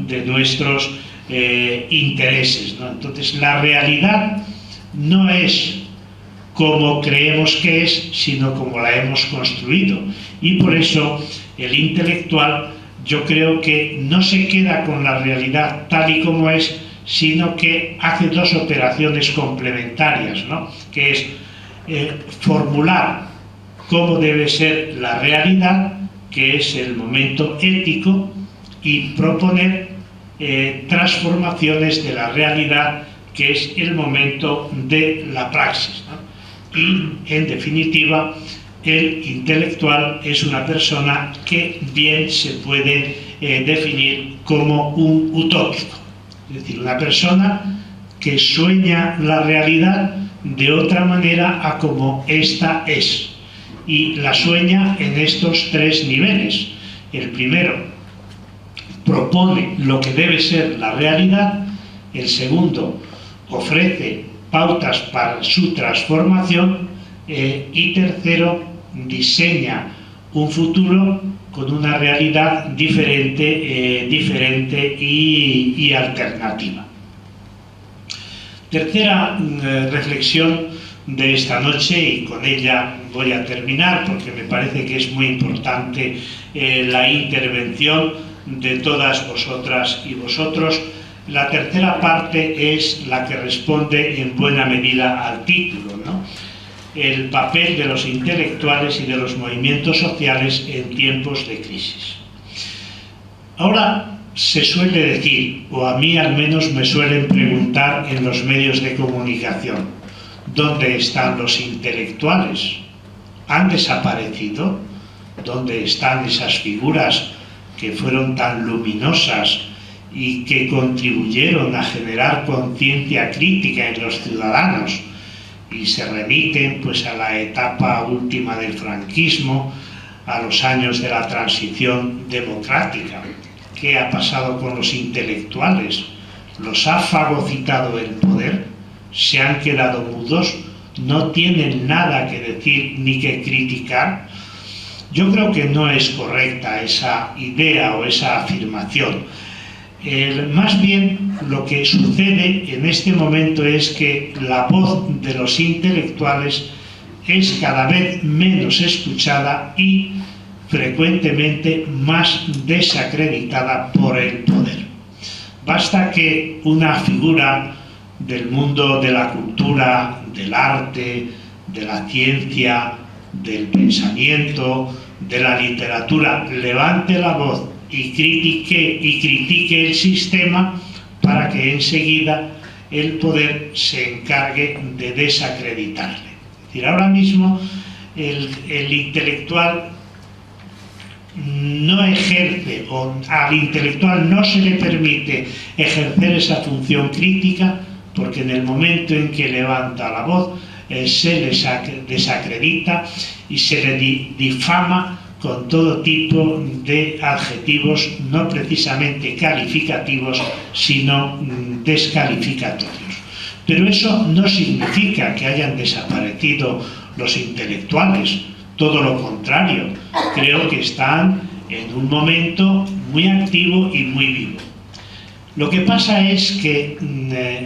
de nuestros intereses, ¿no? Entonces, la realidad no es como creemos que es, sino como la hemos construido. Y por eso el intelectual, yo creo que no se queda con la realidad tal y como es, sino que hace dos operaciones complementarias, ¿no? Que es formular cómo debe ser la realidad, que es el momento ético, y proponer transformaciones de la realidad, que es el momento de la praxis, ¿no? Y, en definitiva, el intelectual es una persona que bien se puede definir como un utópico, es decir, una persona que sueña la realidad de otra manera a como ésta es, y la sueña en estos tres niveles. El primero propone lo que debe ser la realidad, el segundo ofrece pautas para su transformación, y tercero diseña un futuro con una realidad diferente y alternativa. Tercera reflexión de esta noche, y con ella voy a terminar porque me parece que es muy importante la intervención de todas vosotras y vosotros. La tercera parte es la que responde en buena medida al título, ¿no? El papel de los intelectuales y de los movimientos sociales en tiempos de crisis. Ahora se suele decir, o a mí al menos me suelen preguntar en los medios de comunicación, ¿dónde están los intelectuales? ¿Han desaparecido? ¿Dónde están esas figuras que fueron tan luminosas y que contribuyeron a generar conciencia crítica en los ciudadanos? Y se remiten pues a la etapa última del franquismo, a los años de la transición democrática. ¿Qué ha pasado con los intelectuales? ¿Los ha fagocitado el poder? ¿Se han quedado mudos? ¿No tienen nada que decir ni que criticar? Yo creo que no es correcta esa idea o esa afirmación. Más bien lo que sucede en este momento es que la voz de los intelectuales es cada vez menos escuchada y frecuentemente más desacreditada por el poder. Basta que una figura del mundo de la cultura, del arte, de la ciencia, del pensamiento, de la literatura, levante la voz y critique el sistema para que enseguida el poder se encargue de desacreditarle. Es decir, ahora mismo el intelectual no ejerce, o al intelectual no se le permite ejercer esa función crítica, porque en el momento en que levanta la voz se le desacredita y se le difama con todo tipo de adjetivos no precisamente calificativos, sino descalificatorios. Pero eso no significa que hayan desaparecido los intelectuales, todo lo contrario, creo que están en un momento muy activo y muy vivo. Lo que pasa es que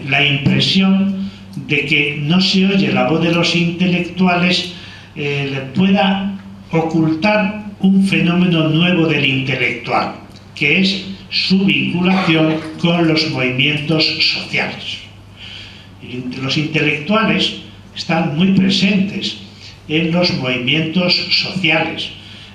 la impresión de que no se oye la voz de los intelectuales le pueda ocultar un fenómeno nuevo del intelectual, que es su vinculación con los movimientos sociales. Los intelectuales están muy presentes en los movimientos sociales,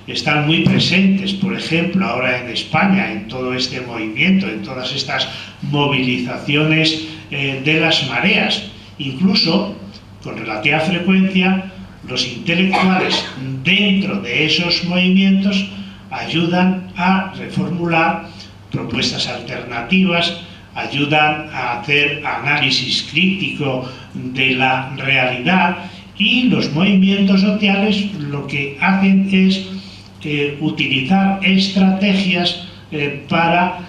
están muy presentes, por ejemplo, ahora en España, en todo este movimiento, en todas estas movilizaciones de las mareas. Incluso, con relativa frecuencia, los intelectuales dentro de esos movimientos ayudan a reformular propuestas alternativas, ayudan a hacer análisis crítico de la realidad, y los movimientos sociales lo que hacen es utilizar estrategias para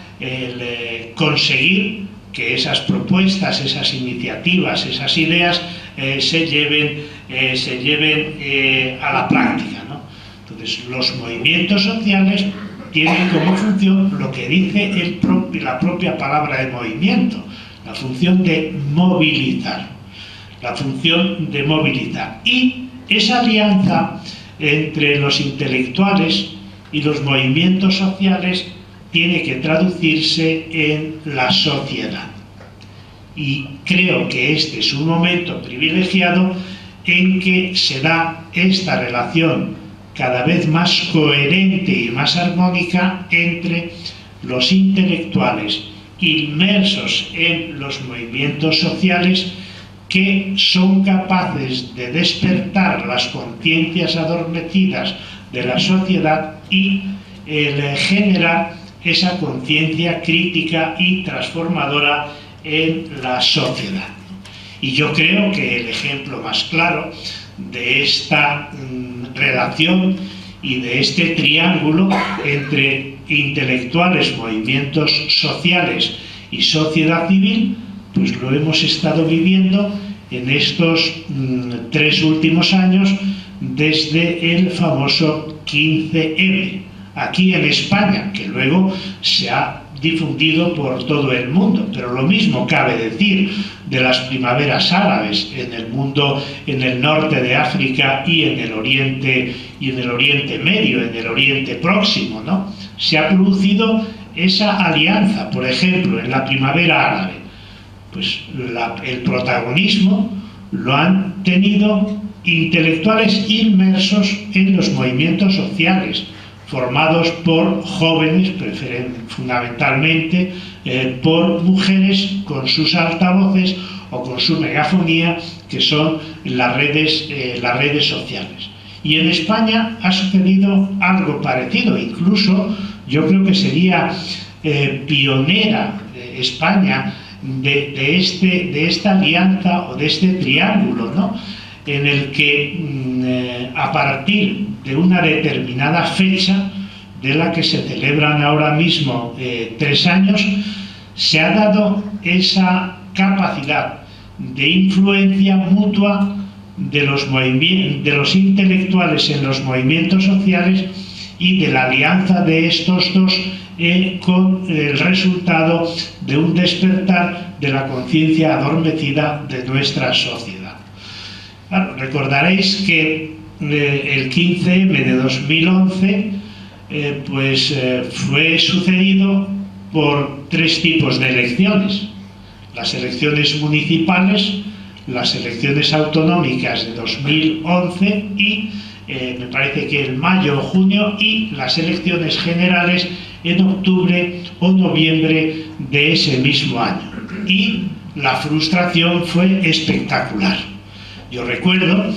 conseguir que esas propuestas, esas iniciativas, esas ideas se lleven a la práctica, ¿no? Entonces, los movimientos sociales tienen como función lo que dice la propia palabra de movimiento, la función de movilizar. La función de movilizar. Y esa alianza entre los intelectuales y los movimientos sociales tiene que traducirse en la sociedad. Y creo que este es un momento privilegiado en que se da esta relación cada vez más coherente y más armónica entre los intelectuales inmersos en los movimientos sociales, que son capaces de despertar las conciencias adormecidas de la sociedad y generar esa conciencia crítica y transformadora en la sociedad. Y yo creo que el ejemplo más claro de esta relación y de este triángulo entre intelectuales, movimientos sociales y sociedad civil, pues lo hemos estado viviendo en estos 3 últimos años desde el famoso 15M, aquí en España, que luego se ha difundido por todo el mundo. Pero lo mismo cabe decir de las primaveras árabes en el mundo, en el norte de África y en el Oriente Medio, en el Oriente Próximo, ¿no? Se ha producido esa alianza, por ejemplo, en la primavera árabe. Pues el protagonismo lo han tenido intelectuales inmersos en los movimientos sociales, formados por jóvenes, fundamentalmente por mujeres con sus altavoces o con su megafonía, que son las redes sociales. Y en España ha sucedido algo parecido. Incluso yo creo que sería pionera España de esta alianza o de este triángulo, ¿no?, en el que a partir de una determinada fecha, de la que se celebran ahora mismo 3 años, se ha dado esa capacidad de influencia mutua de los intelectuales en los movimientos sociales y de la alianza de estos dos con el resultado de un despertar de la conciencia adormecida de nuestra sociedad. Claro, recordaréis que el 15M de 2011 fue sucedido por 3 tipos de elecciones: las elecciones municipales, las elecciones autonómicas de 2011 y me parece que en mayo o junio, y las elecciones generales en octubre o noviembre de ese mismo año. Y la frustración fue espectacular. Yo recuerdo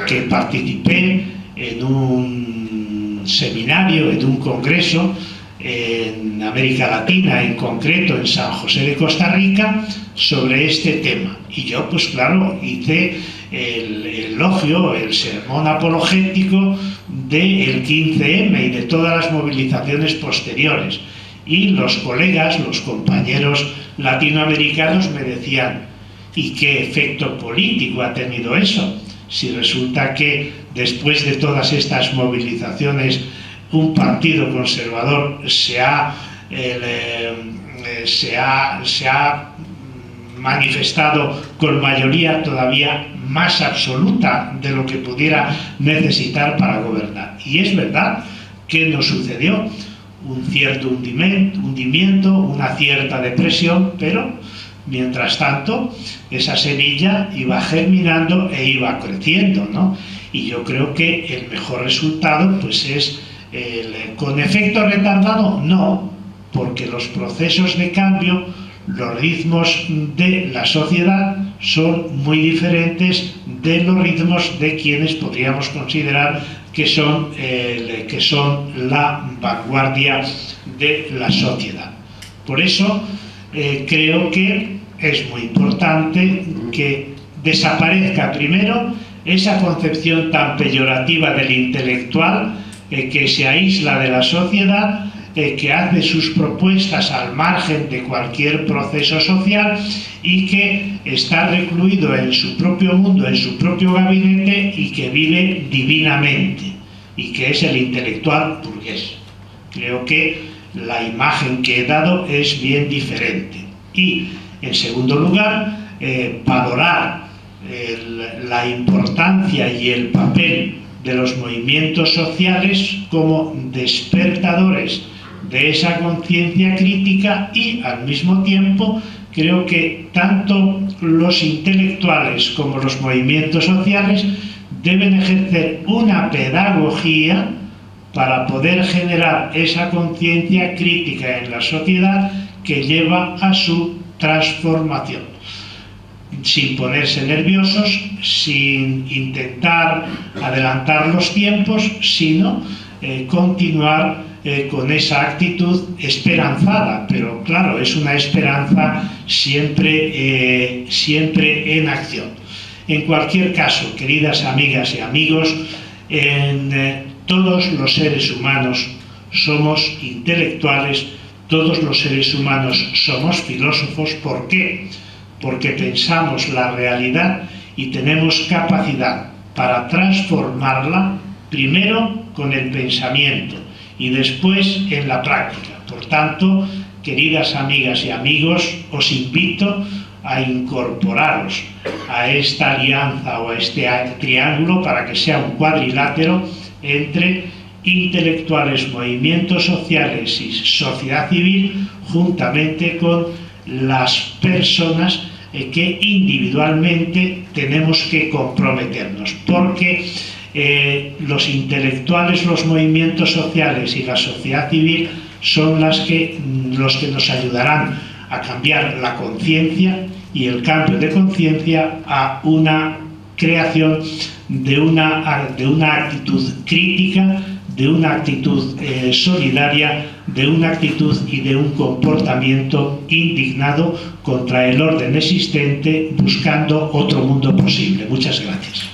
que participé en un seminario, en un congreso en América Latina, en concreto en San José de Costa Rica, sobre este tema. Y yo, pues claro, hice el elogio, el sermón apologético del 15M y de todas las movilizaciones posteriores. Y los colegas, los compañeros latinoamericanos me decían: ¿Y qué efecto político ha tenido eso? Si resulta que después de todas estas movilizaciones un partido conservador se ha manifestado con mayoría todavía más absoluta de lo que pudiera necesitar para gobernar. Y es verdad que nos sucedió un cierto hundimiento, una cierta depresión, pero mientras tanto esa semilla iba germinando e iba creciendo, ¿no? Y yo creo que el mejor resultado pues es con efecto retardado, no, porque los procesos de cambio, los ritmos de la sociedad son muy diferentes de los ritmos de quienes podríamos considerar que son la vanguardia de la sociedad. Por eso creo que es muy importante que desaparezca primero esa concepción tan peyorativa del intelectual que se aísla de la sociedad, que hace sus propuestas al margen de cualquier proceso social y que está recluido en su propio mundo, en su propio gabinete y que vive divinamente, y que es el intelectual burgués. Creo que la imagen que he dado es bien diferente. Y, en segundo lugar, valorar la importancia y el papel de los movimientos sociales como despertadores de esa conciencia crítica, y al mismo tiempo creo que tanto los intelectuales como los movimientos sociales deben ejercer una pedagogía para poder generar esa conciencia crítica en la sociedad que lleva a su transformación, sin ponerse nerviosos, sin intentar adelantar los tiempos, sino continuar con esa actitud esperanzada, pero claro, es una esperanza siempre en acción. En cualquier caso, queridas amigas y amigos, todos los seres humanos somos intelectuales, todos los seres humanos somos filósofos. ¿Por qué? Porque pensamos la realidad y tenemos capacidad para transformarla, primero con el pensamiento y después en la práctica. Por tanto, queridas amigas y amigos, os invito a incorporaros a esta alianza o a este triángulo para que sea un cuadrilátero entre intelectuales, movimientos sociales y sociedad civil, juntamente con las personas que individualmente tenemos que comprometernos, porque los intelectuales, los movimientos sociales y la sociedad civil son los que nos ayudarán a cambiar la conciencia, y el cambio de conciencia a una creación de una actitud crítica, de una actitud solidaria, de una actitud y de un comportamiento indignado contra el orden existente, buscando otro mundo posible. Muchas gracias.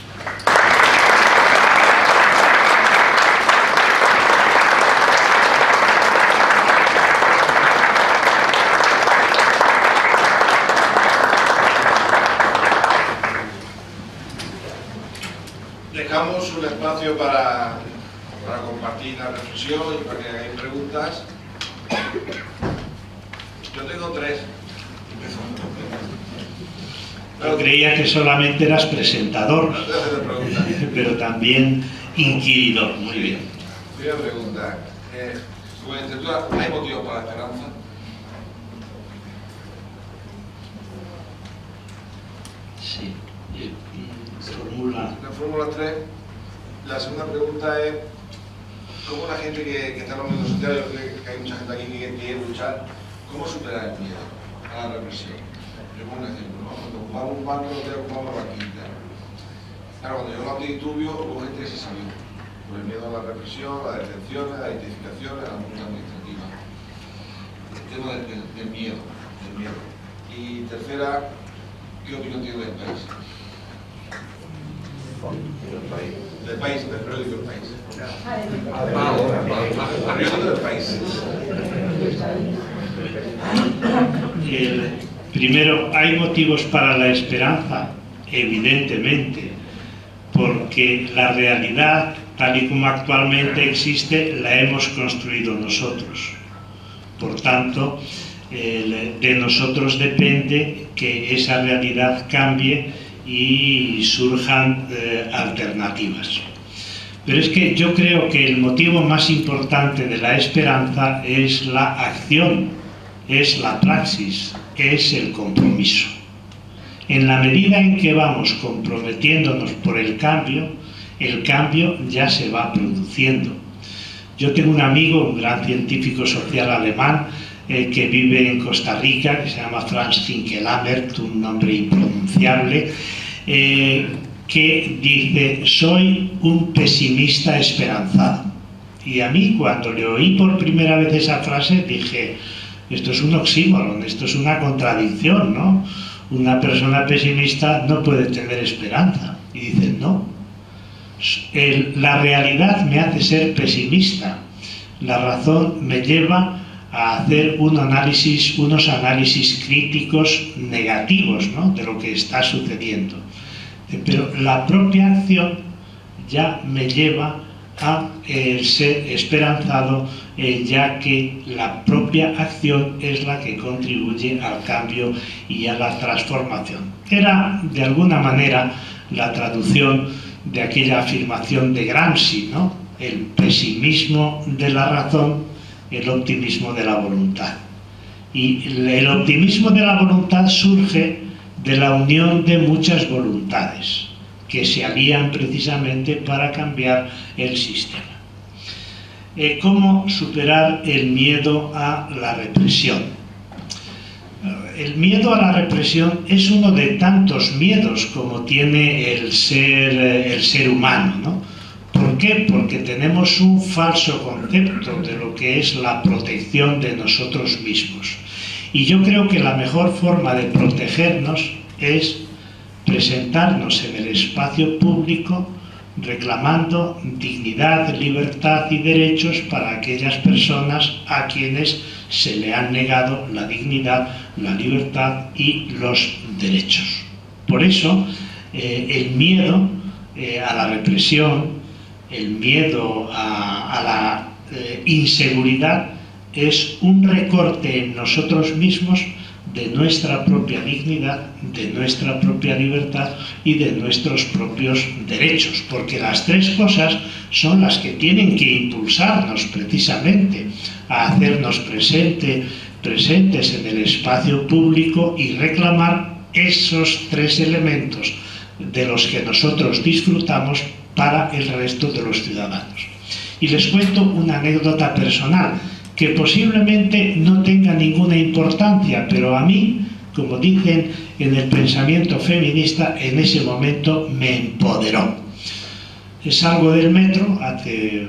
Dejamos un espacio para compartir la reflexión y para que hagáis preguntas. Yo tengo tres. Yo creía que solamente eras presentador, pero también inquiridor. Muy bien. Primera pregunta. ¿Hay motivos para la esperanza? Sí. Fórmula. La fórmula 3. La segunda pregunta es: ¿cómo la gente que está en los medios sociales, yo creo que hay mucha gente aquí que quiere luchar, cómo superar el miedo a la represión? Yo pongo un ejemplo, ¿no? Cuando ocupamos un banco, nosotros ocupamos la quinta. Claro, cuando llegó el antidisturbio, hubo gente que se salió por el miedo a la represión, a las detenciones, a las identificaciones, a la multa administrativa. El tema del miedo. Y tercera, ¿qué opinión tiene del país? Del país, del periódico del país. El periódico del país. Primero, ¿hay motivos para la esperanza? Evidentemente, porque la realidad, tal y como actualmente existe, la hemos construido nosotros. Por tanto, de nosotros depende que esa realidad cambie y surjan alternativas. Pero es que yo creo que el motivo más importante de la esperanza es la acción, es la praxis, es el compromiso. En la medida en que vamos comprometiéndonos por el cambio ya se va produciendo. Yo tengo un amigo, un gran científico social alemán, que vive en Costa Rica, que se llama Franz Finkelhammer, un nombre impronunciable, que dice: soy un pesimista esperanzado. Y a mí, cuando le oí por primera vez esa frase, dije: esto es un oxímoron, esto es una contradicción, ¿no? Una persona pesimista no puede tener esperanza. Y dice: no, la realidad me hace ser pesimista, la razón me lleva a hacer unos análisis críticos negativos, ¿no?, de lo que está sucediendo. Pero la propia acción ya me lleva a ser esperanzado, ya que la propia acción es la que contribuye al cambio y a la transformación. Era, de alguna manera, la traducción de aquella afirmación de Gramsci, ¿no? El pesimismo de la razón, el optimismo de la voluntad. Y el optimismo de la voluntad surge de la unión de muchas voluntades que se alían precisamente para cambiar el sistema. ¿Cómo superar el miedo a la represión? El miedo a la represión es uno de tantos miedos como tiene el ser humano, ¿no? ¿Por qué? Porque tenemos un falso concepto de lo que es la protección de nosotros mismos. Y yo creo que la mejor forma de protegernos es presentarnos en el espacio público reclamando dignidad, libertad y derechos para aquellas personas a quienes se le han negado la dignidad, la libertad y los derechos. Por eso, el miedo a la represión, el miedo a la inseguridad es un recorte en nosotros mismos de nuestra propia dignidad, de nuestra propia libertad y de nuestros propios derechos, porque las tres cosas son las que tienen que impulsarnos precisamente a hacernos presentes en el espacio público y reclamar esos tres elementos de los que nosotros disfrutamos para el resto de los ciudadanos. Y les cuento una anécdota personal que posiblemente no tenga ninguna importancia, pero a mí, como dicen en el pensamiento feminista, en ese momento me empoderó. Salgo del metro hace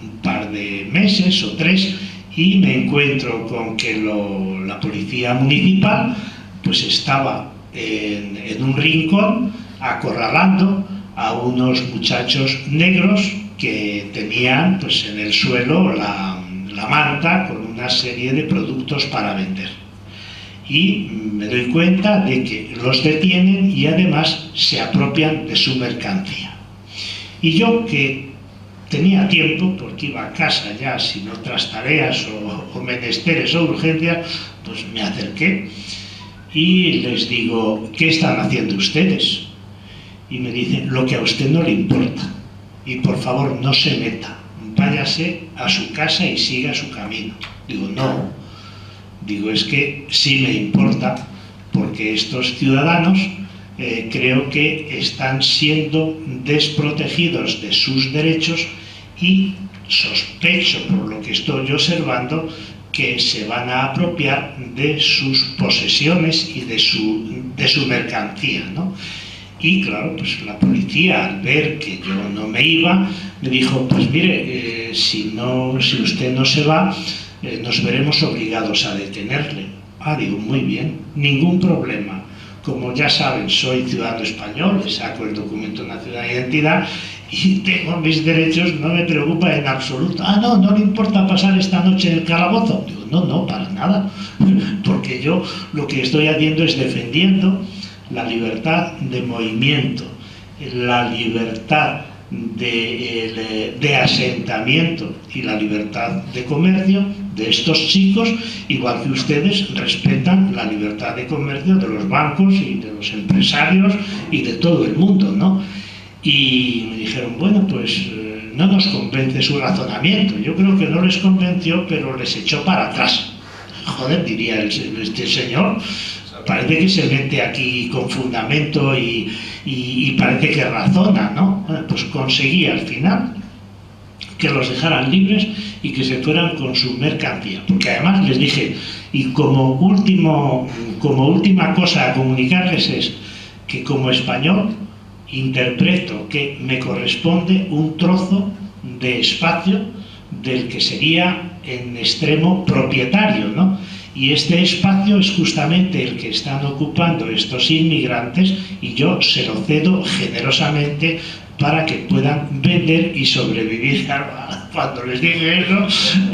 un par de meses o 3 y me encuentro con que la policía municipal pues estaba en un rincón acorralando a unos muchachos negros que tenían pues en el suelo la manta con una serie de productos para vender. Y me doy cuenta de que los detienen y además se apropian de su mercancía. Y yo, que tenía tiempo, porque iba a casa ya sin otras tareas o menesteres o urgencias, pues me acerqué y les digo: ¿qué están haciendo ustedes? Y me dicen: lo que a usted no le importa. Y por favor no se meta, váyase a su casa y siga su camino. Digo: no, digo, es que sí me importa, porque estos ciudadanos creo que están siendo desprotegidos de sus derechos y sospecho, por lo que estoy observando, que se van a apropiar de sus posesiones y de su mercancía, ¿no? Y claro, pues la policía, al ver que yo no me iba, me dijo: pues mire, si usted no se va, nos veremos obligados a detenerle. Ah, digo, muy bien, ningún problema. Como ya saben, soy ciudadano español, le saco el documento nacional de identidad y tengo mis derechos, no me preocupa en absoluto. Ah, no le importa pasar esta noche en el calabozo. Digo: no, para nada. porque yo lo que estoy haciendo es defendiendo la libertad de movimiento, la libertad de asentamiento y la libertad de comercio de estos chicos, igual que ustedes respetan la libertad de comercio de los bancos y de los empresarios y de todo el mundo, ¿no? Y me dijeron, bueno, pues no nos convence su razonamiento. Yo creo que no les convenció, pero les echó para atrás. Joder, diría este señor, parece que se mete aquí con fundamento y parece que razona, ¿no? Bueno, pues conseguí al final que los dejaran libres y que se fueran con su mercancía, porque además les dije, y como última cosa a comunicarles es que como español interpreto que me corresponde un trozo de espacio del que sería en extremo propietario, ¿no? Y este espacio es justamente el que están ocupando estos inmigrantes y yo se lo cedo generosamente para que puedan vender y sobrevivir. Cuando les dije eso,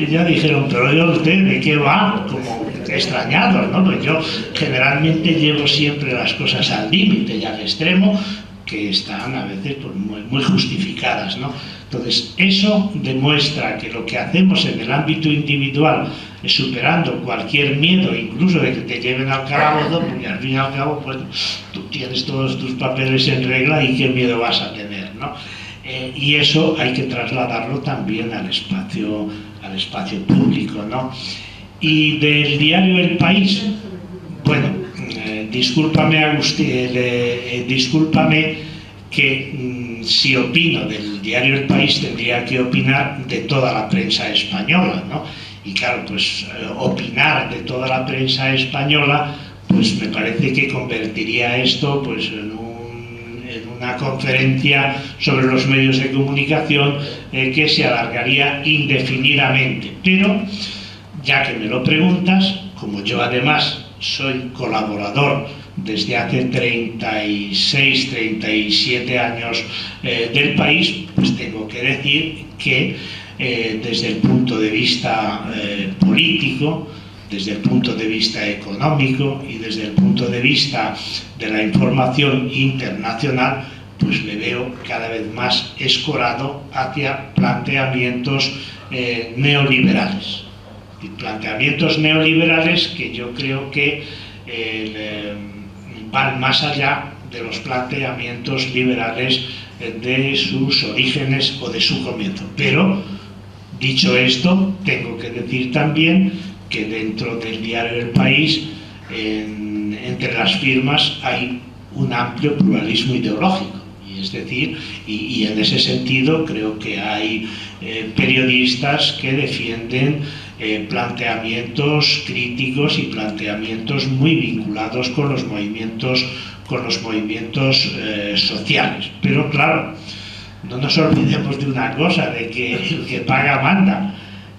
ya dijeron, pero oiga usted, ¿de qué va? Como extrañados, ¿no? Pues yo generalmente llevo siempre las cosas al límite y al extremo, que están a veces pues, muy justificadas, ¿no? Entonces, eso demuestra que lo que hacemos en el ámbito individual, superando cualquier miedo, incluso de que te lleven al calabozo, porque al fin y al cabo, pues, tú tienes todos tus papeles en regla y qué miedo vas a tener, ¿no? Y eso hay que trasladarlo también al espacio público, ¿no? Y del diario El País, bueno, discúlpame Agustín, discúlpame que si opino del diario El País tendría que opinar de toda la prensa española, ¿no? Y claro, pues opinar de toda la prensa española, pues me parece que convertiría esto pues en una conferencia sobre los medios de comunicación que se alargaría indefinidamente. Pero, ya que me lo preguntas, como yo además soy colaborador desde hace 36, 37 años del País, pues tengo que decir que desde el punto de vista político, desde el punto de vista económico y desde el punto de vista de la información internacional, pues me veo cada vez más escorado hacia planteamientos neoliberales. Y planteamientos neoliberales que yo creo que van más allá de los planteamientos liberales de sus orígenes o de su comienzo. Pero, dicho esto, tengo que decir también que dentro del diario El País, entre las firmas, hay un amplio pluralismo ideológico. Y es decir, y en ese sentido creo que hay periodistas que defienden planteamientos críticos y planteamientos muy vinculados con los movimientos sociales. Pero claro, no nos olvidemos de una cosa, de que el que paga manda,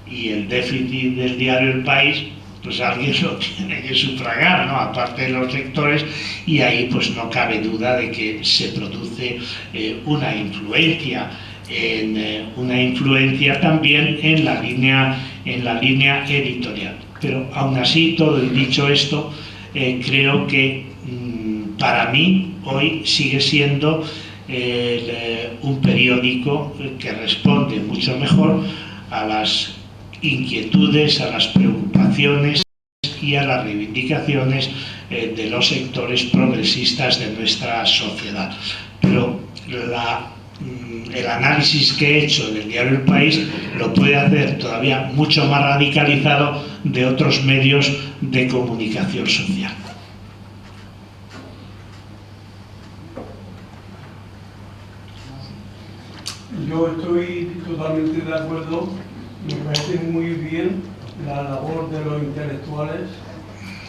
y el déficit del diario El País, pues alguien lo tiene que sufragar, ¿no? Aparte de los lectores, y ahí pues no cabe duda de que se produce una influencia también en la línea editorial. Pero aún así, todo dicho esto, creo que para mí hoy sigue siendo un periódico que responde mucho mejor a las inquietudes, a las preocupaciones y a las reivindicaciones de los sectores progresistas de nuestra sociedad. Pero el análisis que he hecho del diario El País lo puede hacer todavía mucho más radicalizado de otros medios de comunicación social. Yo estoy totalmente de acuerdo, me parece muy bien la labor de los intelectuales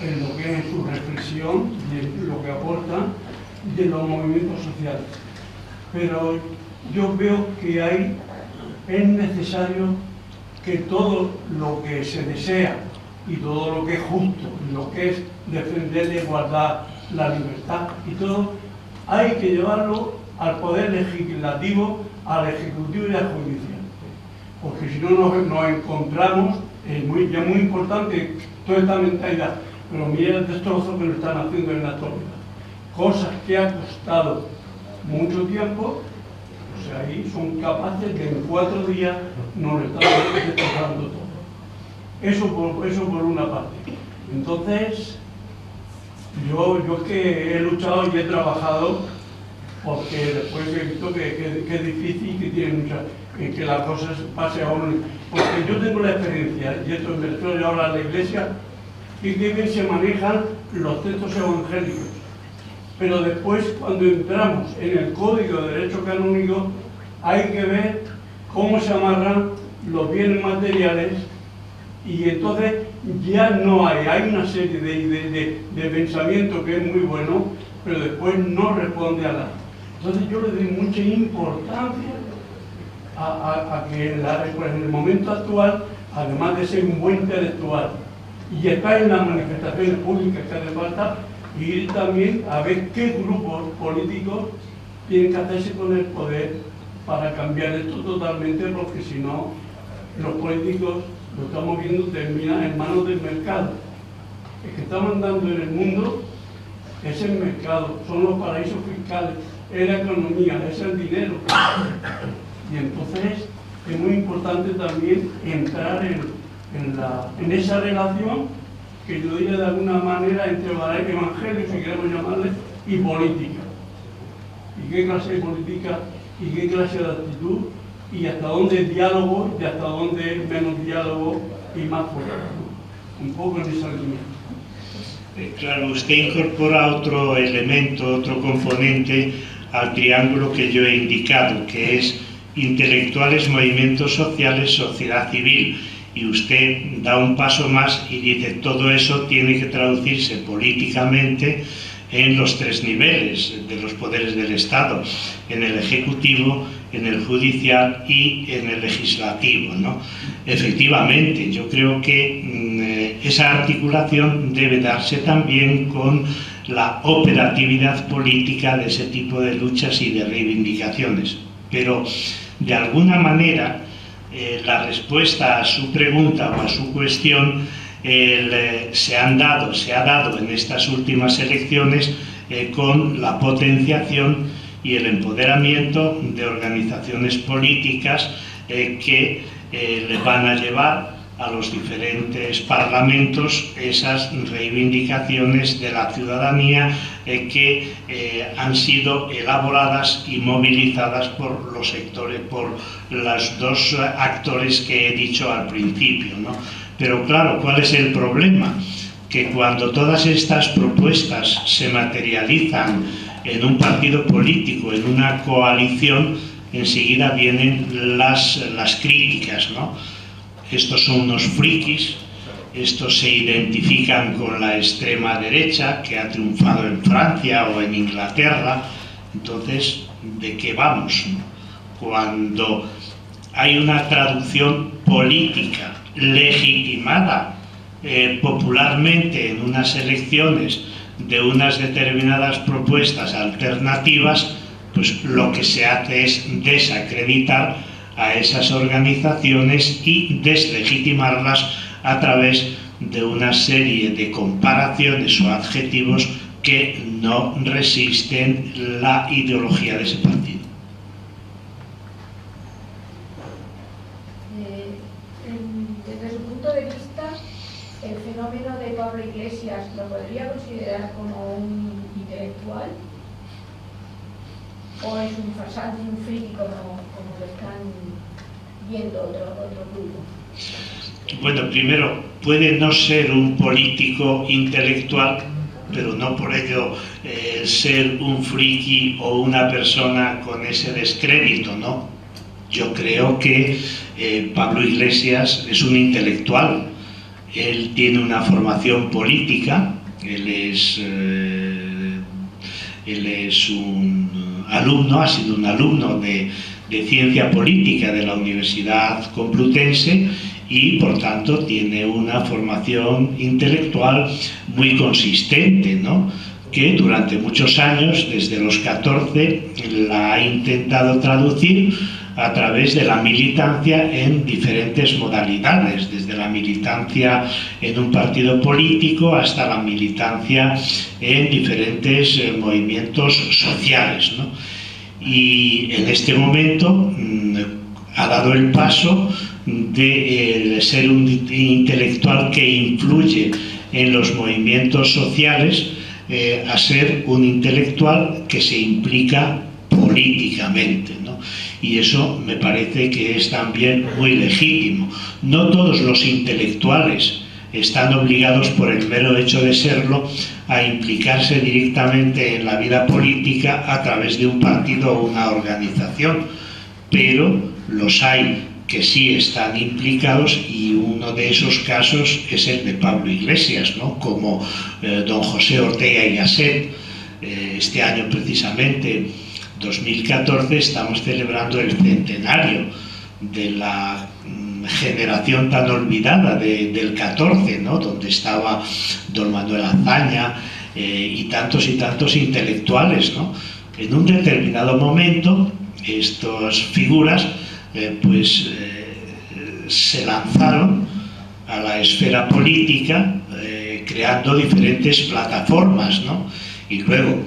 en lo que es su reflexión y en lo que aportan de los movimientos sociales. Pero yo veo que es necesario que todo lo que se desea y todo lo que es justo, lo que es defender la igualdad, la libertad y todo, hay que llevarlo al poder legislativo, al ejecutivo y al judicial. Porque si no nos encontramos, ya muy importante toda esta mentalidad, pero mira el destrozo que lo están haciendo en la actualidad. Cosas que ha costado mucho tiempo, o sea, ahí son capaces de en 4 días nos lo están destrozando todo. Eso por una parte. Entonces, yo es que he luchado y he trabajado porque después he visto que es difícil y que tiene que las cosas pase a uno. Porque yo tengo la experiencia, y esto me estoy ahora a la iglesia, y que bien se manejan los textos evangélicos. Pero después, cuando entramos en el Código de Derecho Canónico, hay que ver cómo se amarran los bienes materiales, y entonces ya no hay una serie de pensamiento que es muy bueno, pero después no responde a la. Entonces yo le doy mucha importancia a que en el momento actual, además de ser un buen intelectual y estar en las manifestaciones públicas que hace falta, ir también a ver qué grupos políticos tienen que hacerse con el poder para cambiar esto totalmente, porque si no, los políticos, lo estamos viendo, terminan en manos del mercado. El que está mandando en el mundo es el mercado, son los paraísos fiscales, es la economía, es el dinero. Y entonces es muy importante también entrar en esa relación que yo diría de alguna manera entre evangelio, si queremos llamarle, y política. ¿Y qué clase de política y qué clase de actitud? Y hasta dónde es diálogo y hasta dónde es menos diálogo y más fuerte. Un poco en esa línea. Claro, usted incorpora otro elemento, otro componente al triángulo que yo he indicado, que es intelectuales, movimientos sociales, sociedad civil. Y usted da un paso más y dice todo eso tiene que traducirse políticamente en los 3 niveles de los poderes del Estado, en el Ejecutivo, en el Judicial y en el Legislativo, ¿no? Efectivamente, yo creo que esa articulación debe darse también con la operatividad política de ese tipo de luchas y de reivindicaciones. Pero, de alguna manera, la respuesta a su pregunta o a su cuestión se ha dado en estas últimas elecciones con la potenciación y el empoderamiento de organizaciones políticas que le van a llevar a los diferentes parlamentos esas reivindicaciones de la ciudadanía que han sido elaboradas y movilizadas por los sectores, por los 2 actores que he dicho al principio, ¿no? Pero claro, ¿cuál es el problema? Que cuando todas estas propuestas se materializan en un partido político, en una coalición, enseguida vienen las críticas, ¿no? Estos son unos frikis, estos se identifican con la extrema derecha que ha triunfado en Francia o en Inglaterra. Entonces, ¿de qué vamos? Cuando hay una traducción política legitimada popularmente en unas elecciones de unas determinadas propuestas alternativas, pues lo que se hace es desacreditar a esas organizaciones y deslegitimarlas a través de una serie de comparaciones o adjetivos que no resisten la ideología de ese partido. Desde su punto de vista, el fenómeno de Pablo Iglesias, ¿lo podría considerar como un intelectual? ¿O es un farsante, un friki, como lo están viendo otro grupo? Bueno, primero, puede no ser un político intelectual, pero no por ello ser un friki o una persona con ese descrédito, ¿no? Yo creo que Pablo Iglesias es un intelectual. Él tiene una formación política, él es un alumno, ha sido un alumno de Ciencia Política de la Universidad Complutense y, por tanto, tiene una formación intelectual muy consistente, ¿no? Que durante muchos años, desde los 14, la ha intentado traducir a través de la militancia en diferentes modalidades, desde la militancia en un partido político hasta la militancia en diferentes movimientos sociales, ¿no? Y en este momento ha dado el paso de ser un intelectual que influye en los movimientos sociales a ser un intelectual que se implica políticamente, ¿no? Y eso me parece que es también muy legítimo. No todos los intelectuales están obligados por el mero hecho de serlo a implicarse directamente en la vida política a través de un partido o una organización, pero los hay que sí están implicados, y uno de esos casos es el de Pablo Iglesias, ¿no? Como don José Ortega y Gasset. Este año precisamente, 2014, estamos celebrando el centenario de la generación tan olvidada del 14, ¿no? Donde estaba don Manuel Azaña y tantos intelectuales, ¿no? En un determinado momento, estas figuras se lanzaron a la esfera política creando diferentes plataformas, ¿no? Y luego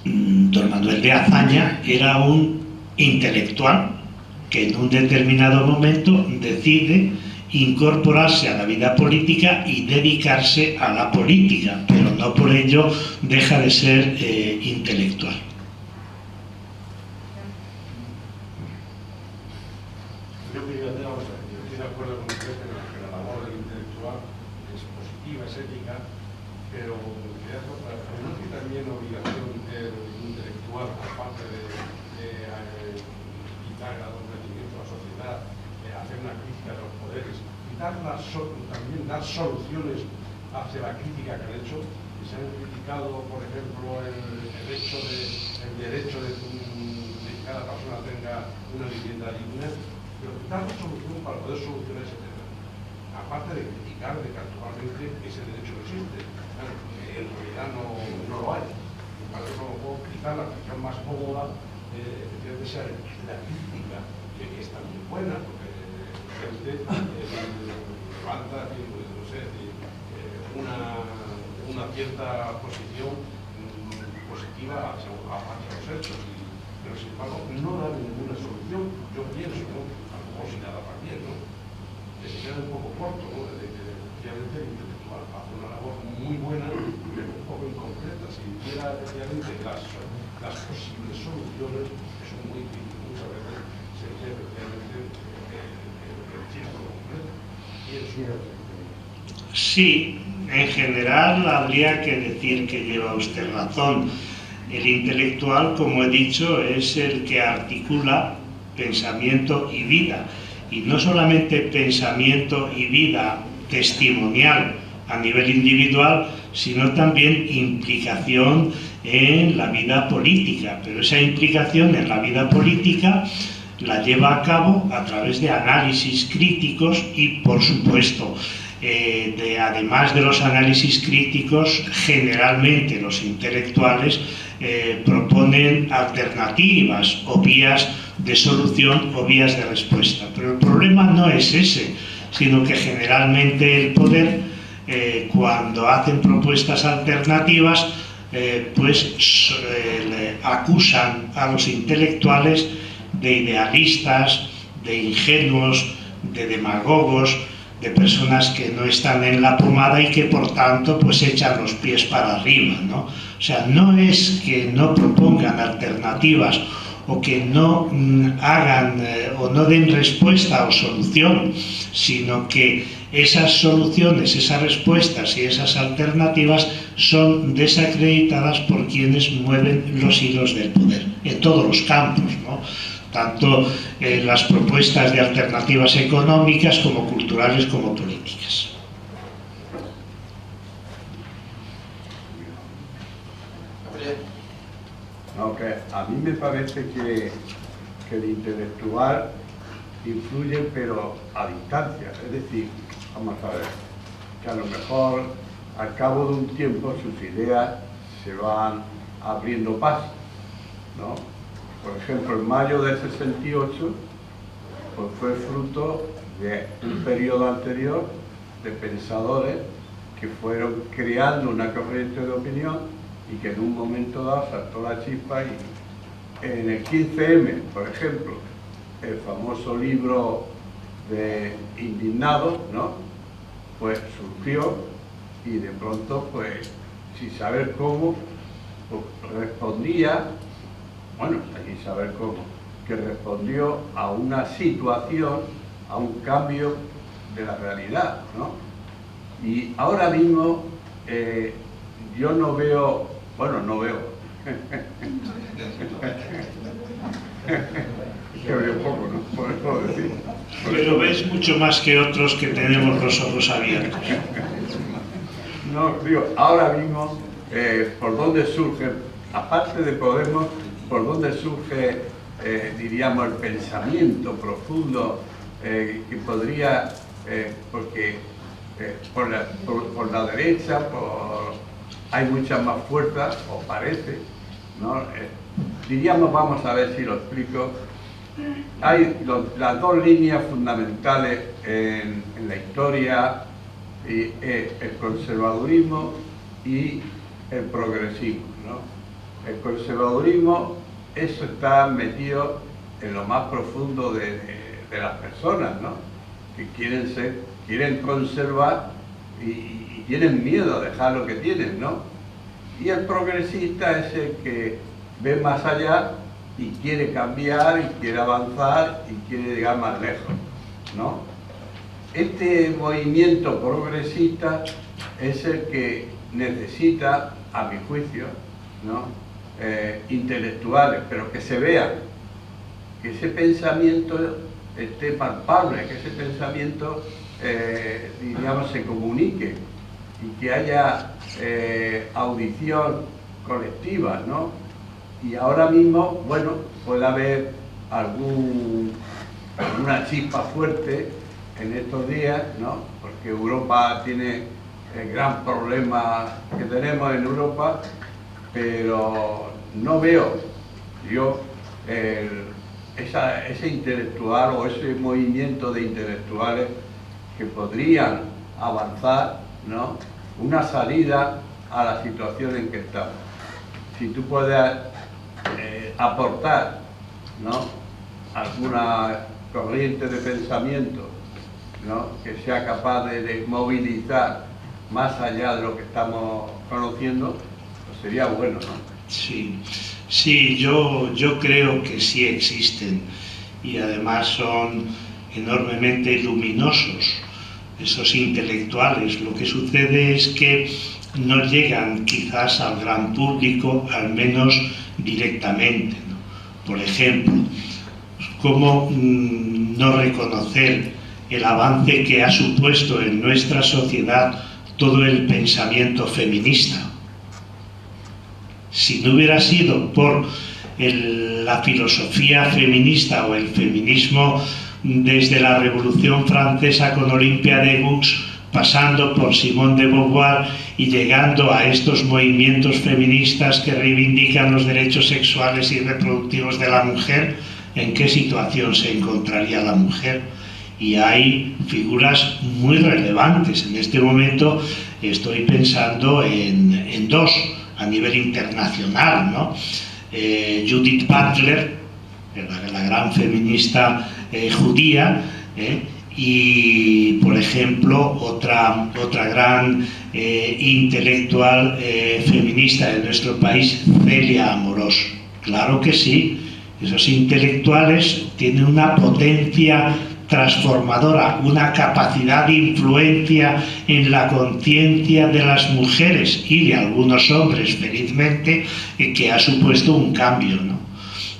don Manuel de Azaña era un intelectual que en un determinado momento decide incorporarse a la vida política y dedicarse a la política, pero no por ello deja de ser intelectual. Yo estoy de acuerdo con usted en que la labor del intelectual es positiva, es ética, pero no hay también obligación del intelectual, aparte de quitar el rendimiento de la sociedad, hacer una crítica de los poderes y también dar soluciones hacia la crítica que han hecho, que se han criticado, por ejemplo, el derecho de que cada persona tenga una vivienda digna, pero dar una solución para poder solucionar ese tema. Aparte de criticar de que actualmente ese derecho no existe, claro, en realidad no lo hay. Y para eso no puedo criticar la cuestión más cómoda, efectivamente sea la crítica, que es también buena, porque la gente levanta, no sé, una cierta posición positiva hacia los hechos, pero sin embargo no da ninguna solución. Yo pienso, ¿no? A lo mejor sin nada también, ¿no? Que se queda un poco corto, ¿no? Efectivamente el intelectual hace una labor muy buena, pero un poco incompleta. Si diera efectivamente las posibles soluciones, que son muy difíciles muchas veces, sería efectivamente el círculo completo. Sí, en general habría que decir que lleva usted razón. El intelectual, como he dicho, es el que articula pensamiento y vida. Y no solamente pensamiento y vida testimonial a nivel individual, sino también implicación en la vida política. Pero esa implicación en la vida política la lleva a cabo a través de análisis críticos y, por supuesto, además de los análisis críticos, generalmente los intelectuales proponen alternativas o vías de solución o vías de respuesta. Pero el problema no es ese, sino que generalmente el poder, cuando hacen propuestas alternativas, acusan a los intelectuales de idealistas, de ingenuos, de demagogos, de personas que no están en la pomada y que por tanto echan los pies para arriba, ¿no? O sea, no es que no propongan alternativas o que no hagan o no den respuesta o solución, sino que esas soluciones, esas respuestas y esas alternativas son desacreditadas por quienes mueven los hilos del poder, en todos los campos, ¿no? Tanto en las propuestas de alternativas económicas como culturales como políticas. Aunque a mí me parece que el intelectual influye, pero a distancia. Es decir, vamos a ver, que a lo mejor al cabo de un tiempo sus ideas se van abriendo paso, ¿no? por ejemplo, en mayo del 68, pues fue fruto de un periodo anterior de pensadores que fueron creando una corriente de opinión y que en un momento dado saltó la chispa. Y en el 15M, por ejemplo, el famoso libro de Indignados, ¿no?, pues surgió, y de pronto, pues, sin saber cómo, pues, respondía, bueno, sin saber cómo, que respondió a una situación, a un cambio de la realidad, ¿no? Y ahora mismo yo no veo, bueno, no veo, que veo poco, ¿no? Por eso decir. Pero ves mucho más que otros que tenemos los ojos abiertos. No, digo, ahora mismo, por dónde surge, aparte de Podemos, por dónde surge, diríamos, el pensamiento profundo que podría, porque por la derecha hay mucha más fuerza, o parece, ¿no? Diríamos, vamos a ver si lo explico. Hay las dos líneas fundamentales en la historia, y el conservadurismo y el progresismo, ¿no? El conservadurismo, eso está metido en lo más profundo de las personas, ¿no?, que quieren conservar y tienen miedo a dejar lo que tienen, ¿no? Y el progresista es el que ve más allá y quiere cambiar y quiere avanzar y quiere llegar más lejos, ¿no? Este movimiento progresista es el que necesita, a mi juicio, ¿no?, intelectuales, pero que se vean, que ese pensamiento esté palpable, que ese pensamiento, diríamos, se comunique y que haya audición colectiva, ¿no? Y ahora mismo, bueno, puede haber alguna chispa fuerte en estos días, ¿no?, porque Europa tiene el gran problema que tenemos en Europa, pero no veo yo ese intelectual o ese movimiento de intelectuales que podrían avanzar, ¿no?, una salida a la situación en que estamos. Si tú puedes aportar, ¿no?, alguna corriente de pensamiento, ¿no?, que sea capaz de movilizar más allá de lo que estamos conociendo, pues sería bueno, ¿no? Sí, yo creo que sí existen, y además son enormemente luminosos esos intelectuales. Lo que sucede es que no llegan quizás al gran público, al menos directamente, ¿no? Por ejemplo, ¿cómo no reconocer el avance que ha supuesto en nuestra sociedad todo el pensamiento feminista? Si no hubiera sido por la filosofía feminista o el feminismo desde la Revolución Francesa con Olympia de Gouges, pasando por Simone de Beauvoir y llegando a estos movimientos feministas que reivindican los derechos sexuales y reproductivos de la mujer, ¿en qué situación se encontraría la mujer? Y hay figuras muy relevantes. En este momento estoy pensando en dos a nivel internacional, ¿no? Judith Butler, la gran feminista judía, y por ejemplo otra gran intelectual feminista de nuestro país, Celia Amorós. Claro que sí, esos intelectuales tienen una potencia transformadora, una capacidad de influencia en la conciencia de las mujeres y de algunos hombres, felizmente, que ha supuesto un cambio, ¿no?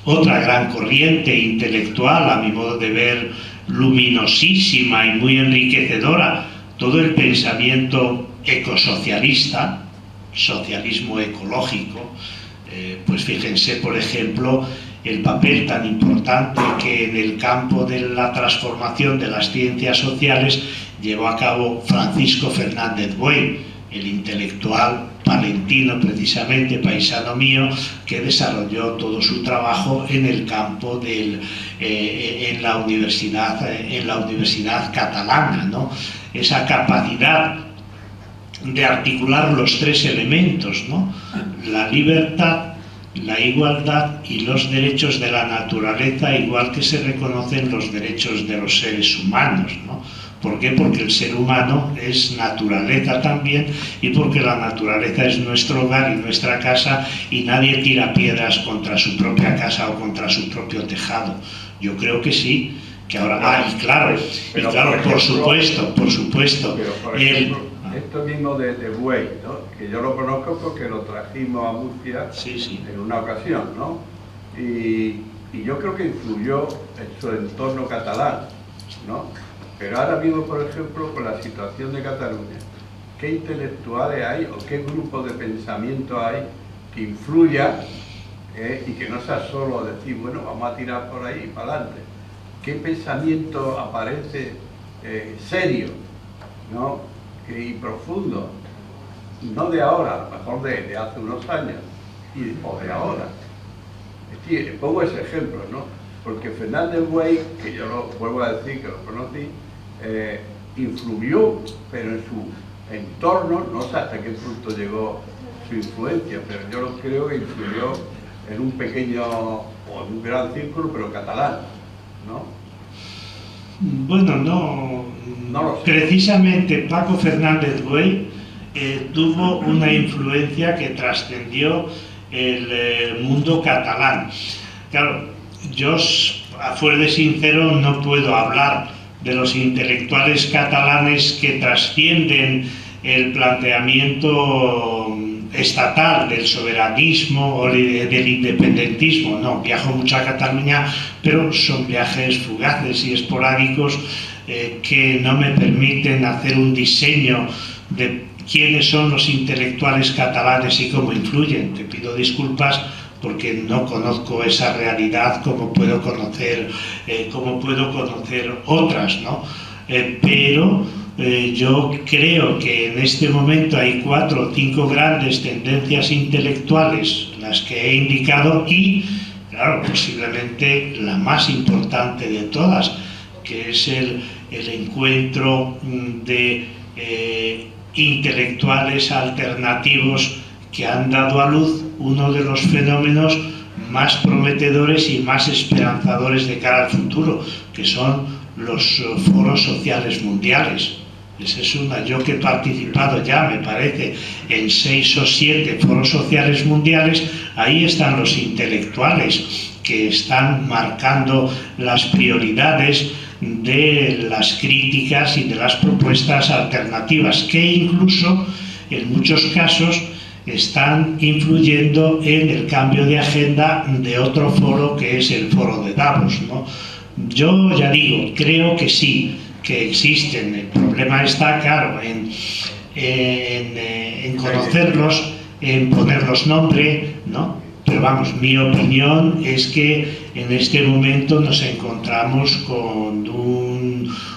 Otra gran corriente intelectual, a mi modo de ver, luminosísima y muy enriquecedora, todo el pensamiento ecosocialista, socialismo ecológico. Pues fíjense, por ejemplo, el papel tan importante que en el campo de la transformación de las ciencias sociales llevó a cabo Francisco Fernández Buey, el intelectual palentino precisamente, paisano mío, que desarrolló todo su trabajo en el campo en la universidad catalana, ¿no? Esa capacidad de articular los tres elementos, ¿no? La libertad, la igualdad y los derechos de la naturaleza, igual que se reconocen los derechos de los seres humanos, ¿no? ¿Por qué? Porque el ser humano es naturaleza también, y porque la naturaleza es nuestro hogar y nuestra casa, y nadie tira piedras contra su propia casa o contra su propio tejado. Yo creo que sí, que ahora... claro, por supuesto. Pero, por ejemplo, esto mismo de buey, ¿no? Que yo lo conozco porque lo trajimos a Murcia en una ocasión, ¿no? Y yo creo que influyó en su entorno catalán, ¿no? Pero ahora mismo, por ejemplo, con la situación de Cataluña, ¿qué intelectuales hay o qué grupo de pensamiento hay que influya y que no sea solo decir, bueno, vamos a tirar por ahí para adelante? ¿Qué pensamiento aparece serio, ¿no? Y profundo? No de ahora, a lo mejor de hace unos años, o de ahora. Es decir, pongo ese ejemplo, ¿no? Porque Fernández Buey, que yo lo vuelvo a decir, que lo conocí, influyó, pero en su entorno, no sé hasta qué punto llegó su influencia, pero yo creo que influyó en un pequeño o en un gran círculo, pero catalán, ¿no? Bueno, no lo sé. Precisamente Paco Fernández Buey tuvo una influencia que trascendió el mundo catalán. Claro, yo, a fuer de sincero, no puedo hablar de los intelectuales catalanes que trascienden el planteamiento estatal del soberanismo o del independentismo. No, viajo mucho a Cataluña, pero son viajes fugaces y esporádicos que no me permiten hacer un diseño de quiénes son los intelectuales catalanes y cómo influyen. Te pido disculpas porque no conozco esa realidad como puedo conocer otras, ¿no? Pero yo creo que en este momento hay 4 o 5 grandes tendencias intelectuales, las que he indicado, y, claro, posiblemente la más importante de todas, que es el encuentro de intelectuales alternativos que han dado a luz uno de los fenómenos más prometedores y más esperanzadores de cara al futuro, que son los foros sociales mundiales. Esa es una. Yo que he participado ya, me parece, en 6 o 7 foros sociales mundiales, ahí están los intelectuales que están marcando las prioridades de las críticas y de las propuestas alternativas, que incluso en muchos casos están influyendo en el cambio de agenda de otro foro, que es el foro de Davos, ¿no? Yo ya digo, creo que sí, que existen. El problema está, claro, en conocerlos, en ponerlos nombre, ¿no? Pero vamos, mi opinión es que en este momento nos encontramos con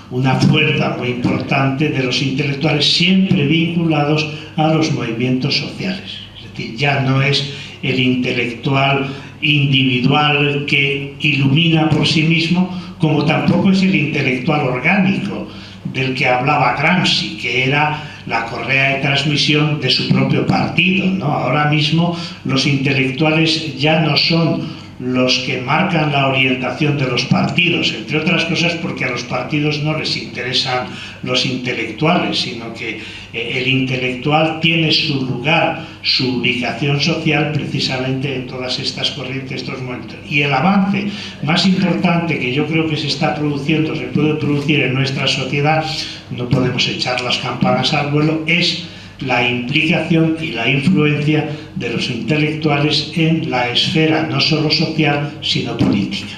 una fuerza muy importante de los intelectuales, siempre vinculados a los movimientos sociales. Es decir, ya no es el intelectual individual que ilumina por sí mismo, como tampoco es el intelectual orgánico del que hablaba Gramsci, que era la correa de transmisión de su propio partido, ¿no? Ahora mismo los intelectuales ya no son los que marcan la orientación de los partidos, entre otras cosas porque a los partidos no les interesan los intelectuales, sino que el intelectual tiene su lugar, su ubicación social precisamente en todas estas corrientes, estos momentos. Y el avance más importante que yo creo que se está produciendo, se puede producir en nuestra sociedad, no podemos echar las campanas al vuelo, es la implicación y la influencia de los intelectuales en la esfera no solo social, sino política.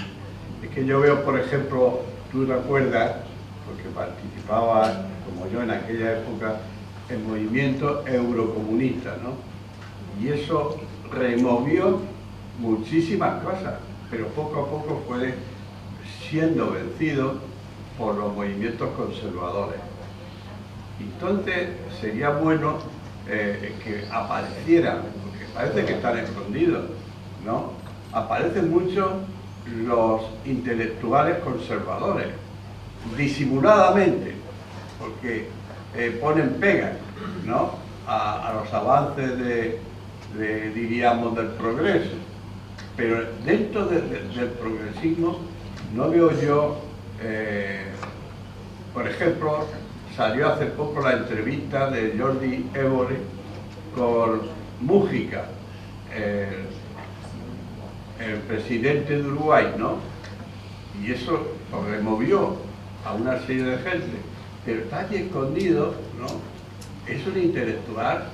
Es que yo veo, por ejemplo, tú recuerdas, porque participabas, como yo en aquella época, en movimientos eurocomunistas, ¿no? Y eso removió muchísimas cosas, pero poco a poco fue siendo vencido por los movimientos conservadores. Entonces sería bueno que aparecieran, porque parece que están escondidos, ¿no? Aparecen mucho los intelectuales conservadores, disimuladamente, porque ponen pegas, ¿no?, a los avances diríamos, del progreso. Pero dentro del progresismo no veo yo, por ejemplo, salió hace poco la entrevista de Jordi Évole con Mújica, el presidente de Uruguay, ¿no? Y eso removió a una serie de gente, pero está allí escondido, ¿no? Es un intelectual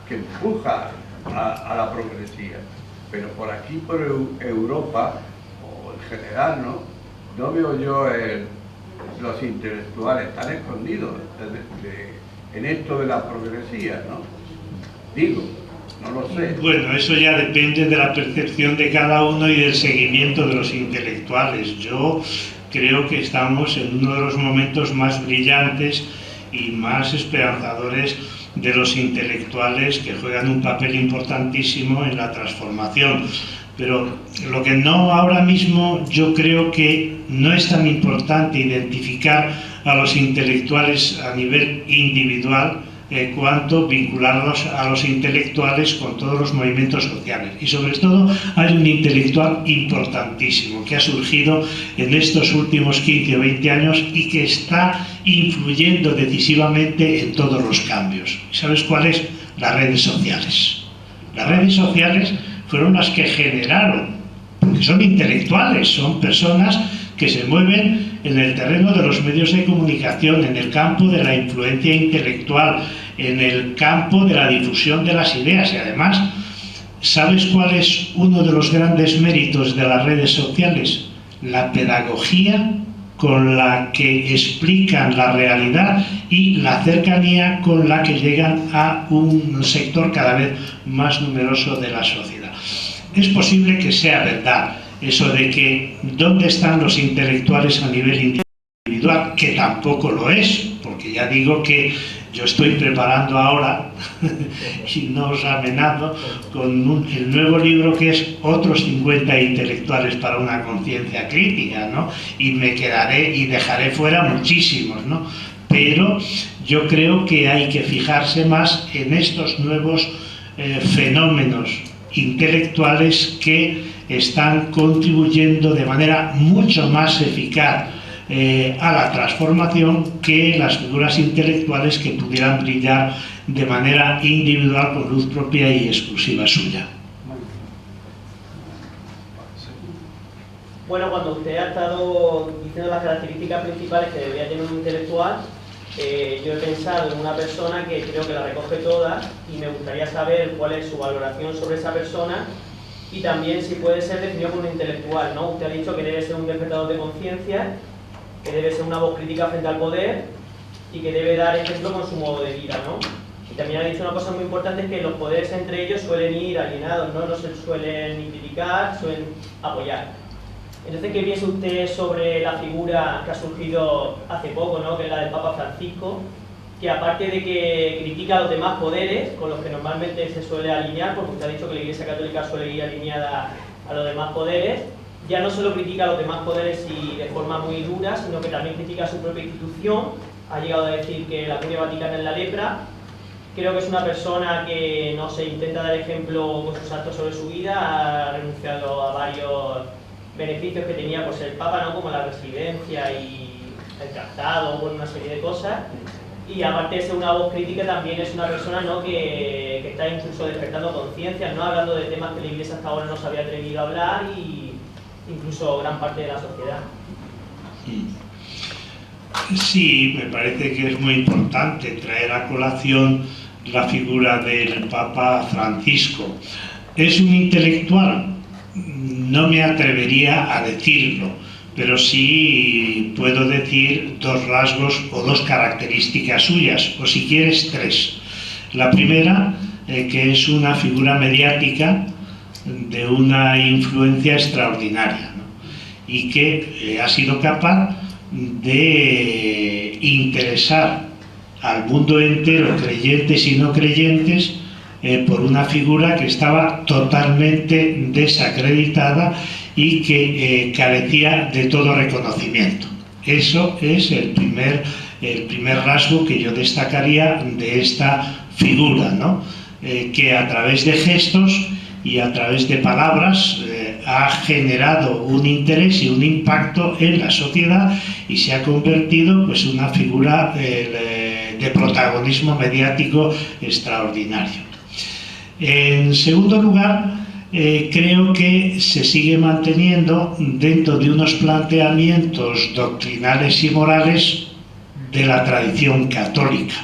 que empuja a la progresía, pero por aquí, por Europa, o en general, no veo yo los intelectuales tan escondidos en esto de la progresía, ¿no? Digo, no lo sé. Bueno, eso ya depende de la percepción de cada uno y del seguimiento de los intelectuales. Yo creo que estamos en uno de los momentos más brillantes y más esperanzadores de los intelectuales, que juegan un papel importantísimo en la transformación. Pero lo que no ahora mismo, yo creo que no es tan importante identificar a los intelectuales a nivel individual cuanto vincularlos a los intelectuales con todos los movimientos sociales. Y sobre todo hay un intelectual importantísimo que ha surgido en estos últimos 15 o 20 años y que está influyendo decisivamente en todos los cambios. ¿Sabes cuál es? Las redes sociales. Las redes sociales fueron las que generaron, porque son intelectuales, son personas que se mueven en el terreno de los medios de comunicación, en el campo de la influencia intelectual, en el campo de la difusión de las ideas. Y además, ¿sabes cuál es uno de los grandes méritos de las redes sociales? La pedagogía con la que explican la realidad y la cercanía con la que llegan a un sector cada vez más numeroso de la sociedad. Es posible que sea verdad eso de que ¿dónde están los intelectuales a nivel individual? Que tampoco lo es, porque ya digo que yo estoy preparando ahora, y no os amenazo, con el nuevo libro que es Otros 50 intelectuales para una conciencia crítica, ¿no? Y me quedaré y dejaré fuera muchísimos, ¿no? Pero yo creo que hay que fijarse más en estos nuevos fenómenos intelectuales que están contribuyendo de manera mucho más eficaz a la transformación que las figuras intelectuales que pudieran brillar de manera individual con luz propia y exclusiva suya. Bueno, cuando usted ha estado diciendo las características principales que debería tener un intelectual, yo he pensado en una persona que creo que la recoge todas y me gustaría saber cuál es su valoración sobre esa persona y también si puede ser definido como un intelectual, ¿no? Usted ha dicho que debe ser un despertador de conciencia, que debe ser una voz crítica frente al poder y que debe dar ejemplo con su modo de vida, ¿no? Y también ha dicho una cosa muy importante, es que los poderes entre ellos suelen ir alienados, ¿no? No se suelen ni criticar, suelen apoyar. Entonces, ¿qué piensa usted sobre la figura que ha surgido hace poco, ¿no? Que es la del Papa Francisco, que aparte de que critica a los demás poderes, con los que normalmente se suele alinear, porque usted ha dicho que la Iglesia Católica suele ir alineada a los demás poderes, ya no solo critica a los demás poderes y de forma muy dura, sino que también critica a su propia institución, ha llegado a decir que la Curia Vaticana es la lepra. Creo que es una persona que, no sé, intenta dar ejemplo con sus actos sobre su vida, ha renunciado a varios beneficios que tenía por ser Papa, ¿no? Como la residencia y el tratado, bueno, una serie de cosas. Y aparte de ser una voz crítica, también es una persona, ¿no? que está incluso despertando conciencias, ¿no? Hablando de temas que la Iglesia hasta ahora no se había atrevido a hablar y incluso gran parte de la sociedad. Sí, me parece que es muy importante traer a colación la figura del Papa Francisco. ¿Es un intelectual? No me atrevería a decirlo, pero sí puedo decir dos rasgos o dos características suyas, o si quieres tres. La primera, que es una figura mediática de una influencia extraordinaria, ¿no? Y que ha sido capaz de interesar al mundo entero, creyentes y no creyentes, por una figura que estaba totalmente desacreditada y que carecía de todo reconocimiento. Eso es el primer rasgo que yo destacaría de esta figura, ¿no? Que a través de gestos y a través de palabras ha generado un interés y un impacto en la sociedad y se ha convertido pues, en una figura de protagonismo mediático extraordinario. En segundo lugar, creo que se sigue manteniendo dentro de unos planteamientos doctrinales y morales de la tradición católica,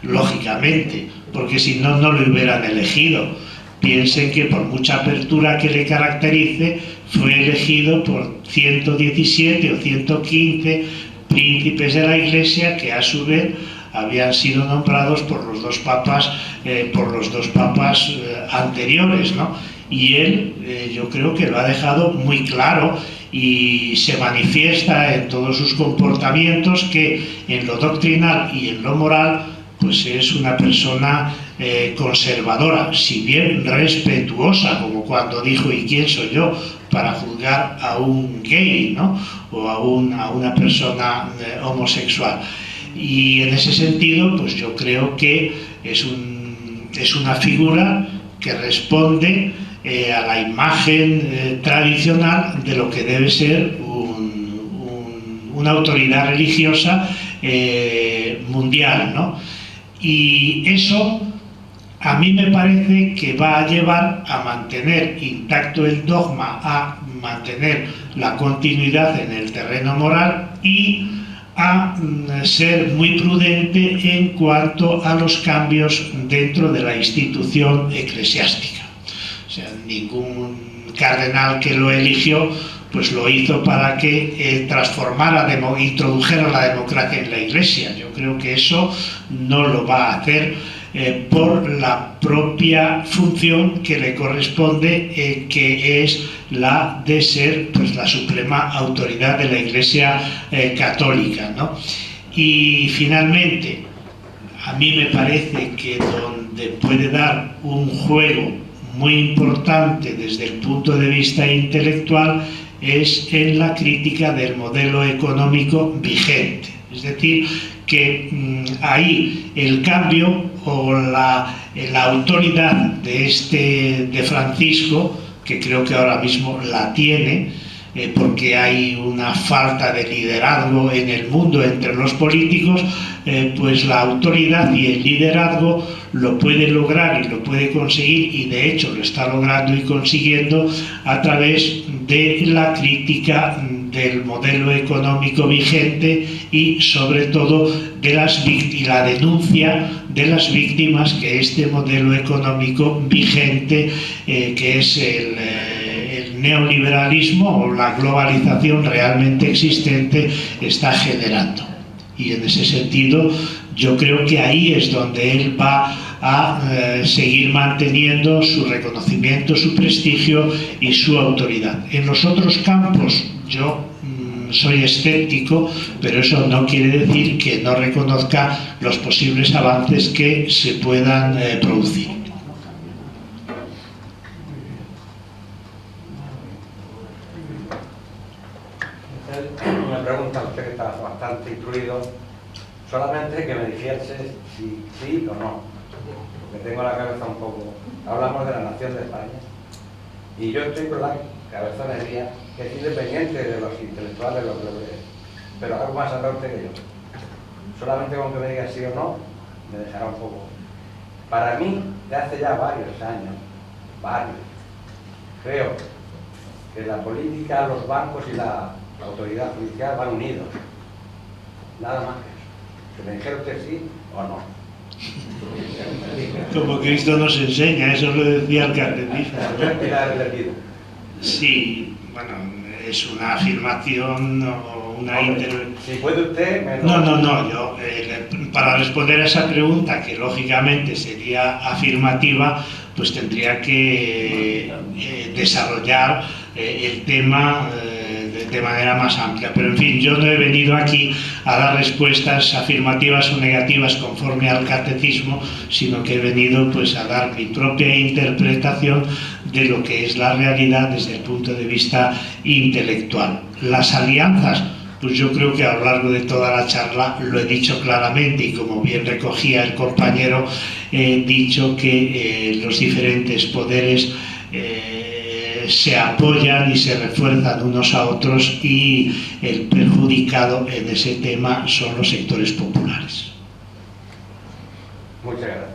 lógicamente, porque si no, no lo hubieran elegido. Piensen que por mucha apertura que le caracterice, fue elegido por 117 o 115 príncipes de la Iglesia que a su vez habían sido nombrados por los dos papas anteriores, ¿no? Y él, yo creo que lo ha dejado muy claro y se manifiesta en todos sus comportamientos que en lo doctrinal y en lo moral pues es una persona conservadora, si bien respetuosa, como cuando dijo ¿y quién soy yo para juzgar a un gay, ¿no? O a una persona homosexual? Y en ese sentido pues yo creo que es una figura que responde a la imagen tradicional de lo que debe ser una autoridad religiosa mundial, ¿no? Y eso a mí me parece que va a llevar a mantener intacto el dogma, a mantener la continuidad en el terreno moral y a ser muy prudente en cuanto a los cambios dentro de la institución eclesiástica. O sea, ningún cardenal que lo eligió pues lo hizo para que introdujera la democracia en la Iglesia. Yo creo que eso no lo va a hacer por la propia función que le corresponde, que es la de ser pues, la suprema autoridad de la Iglesia católica, ¿no? Y finalmente, a mí me parece que donde puede dar un juego muy importante desde el punto de vista intelectual es en la crítica del modelo económico vigente. Es decir, que ahí el cambio o la autoridad de Francisco, que creo que ahora mismo la tiene, porque hay una falta de liderazgo en el mundo entre los políticos, pues la autoridad y el liderazgo lo puede lograr y lo puede conseguir, y de hecho lo está logrando y consiguiendo a través de la crítica del modelo económico vigente y sobre todo de la denuncia de las víctimas que este modelo económico vigente, que es el neoliberalismo o la globalización realmente existente, está generando. Y en ese sentido yo creo que ahí es donde él va a seguir manteniendo su reconocimiento, su prestigio y su autoridad. En los otros campos yo soy escéptico, pero eso no quiere decir que no reconozca los posibles avances que se puedan producir. Me pregunta usted, que está bastante instruido, solamente que me dijese si sí o no, porque tengo la cabeza un poco. Hablamos de la nación de España y yo estoy con la cabezonería que es independiente de los intelectuales, pero algo más al norte que yo. Solamente con que me digan sí o no, me dejará un poco. Para mí, de hace ya varios años, creo que la política, los bancos y la autoridad judicial van unidos. Nada más que eso. Que me dijera usted sí o no. Como Cristo nos enseña, eso lo decía el catecismo. Sí, bueno, es una afirmación o una intervención. Si puede usted... No, yo para responder a esa pregunta, que lógicamente sería afirmativa, pues tendría que desarrollar el tema de manera más amplia. Pero en fin, yo no he venido aquí a dar respuestas afirmativas o negativas conforme al catecismo, sino que he venido pues a dar mi propia interpretación de lo que es la realidad desde el punto de vista intelectual. Las alianzas, pues yo creo que a lo largo de toda la charla lo he dicho claramente, y como bien recogía el compañero, he dicho que los diferentes poderes se apoyan y se refuerzan unos a otros, y el perjudicado en ese tema son los sectores populares. Muchas gracias.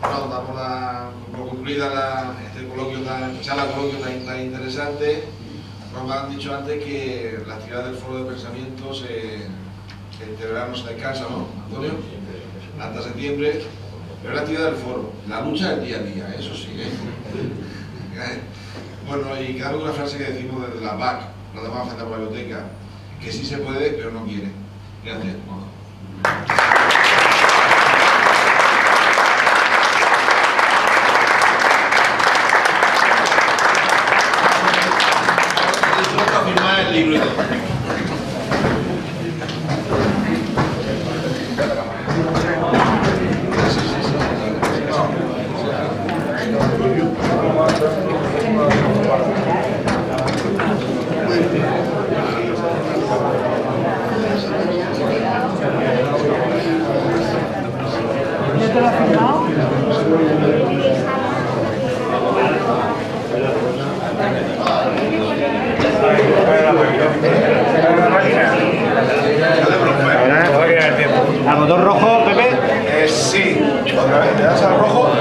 Bueno, damos por concluida este coloquio tan interesante. Nos han dicho antes que la actividad del Foro de Pensamiento este verano se descansa, ¿no, Antonio? Hasta septiembre. Pero la actividad del foro, la lucha del día a día, eso sí, ¿eh? Bueno, y quedamos con una frase que decimos desde la BAC, la Plataforma Frente por la Biblioteca, que sí se puede, pero no quiere. Gracias. Dispuesto a firmar el libro y todo. ¿Algodón rojo, Pepe? Sí. Otra vez, ¿te das al rojo?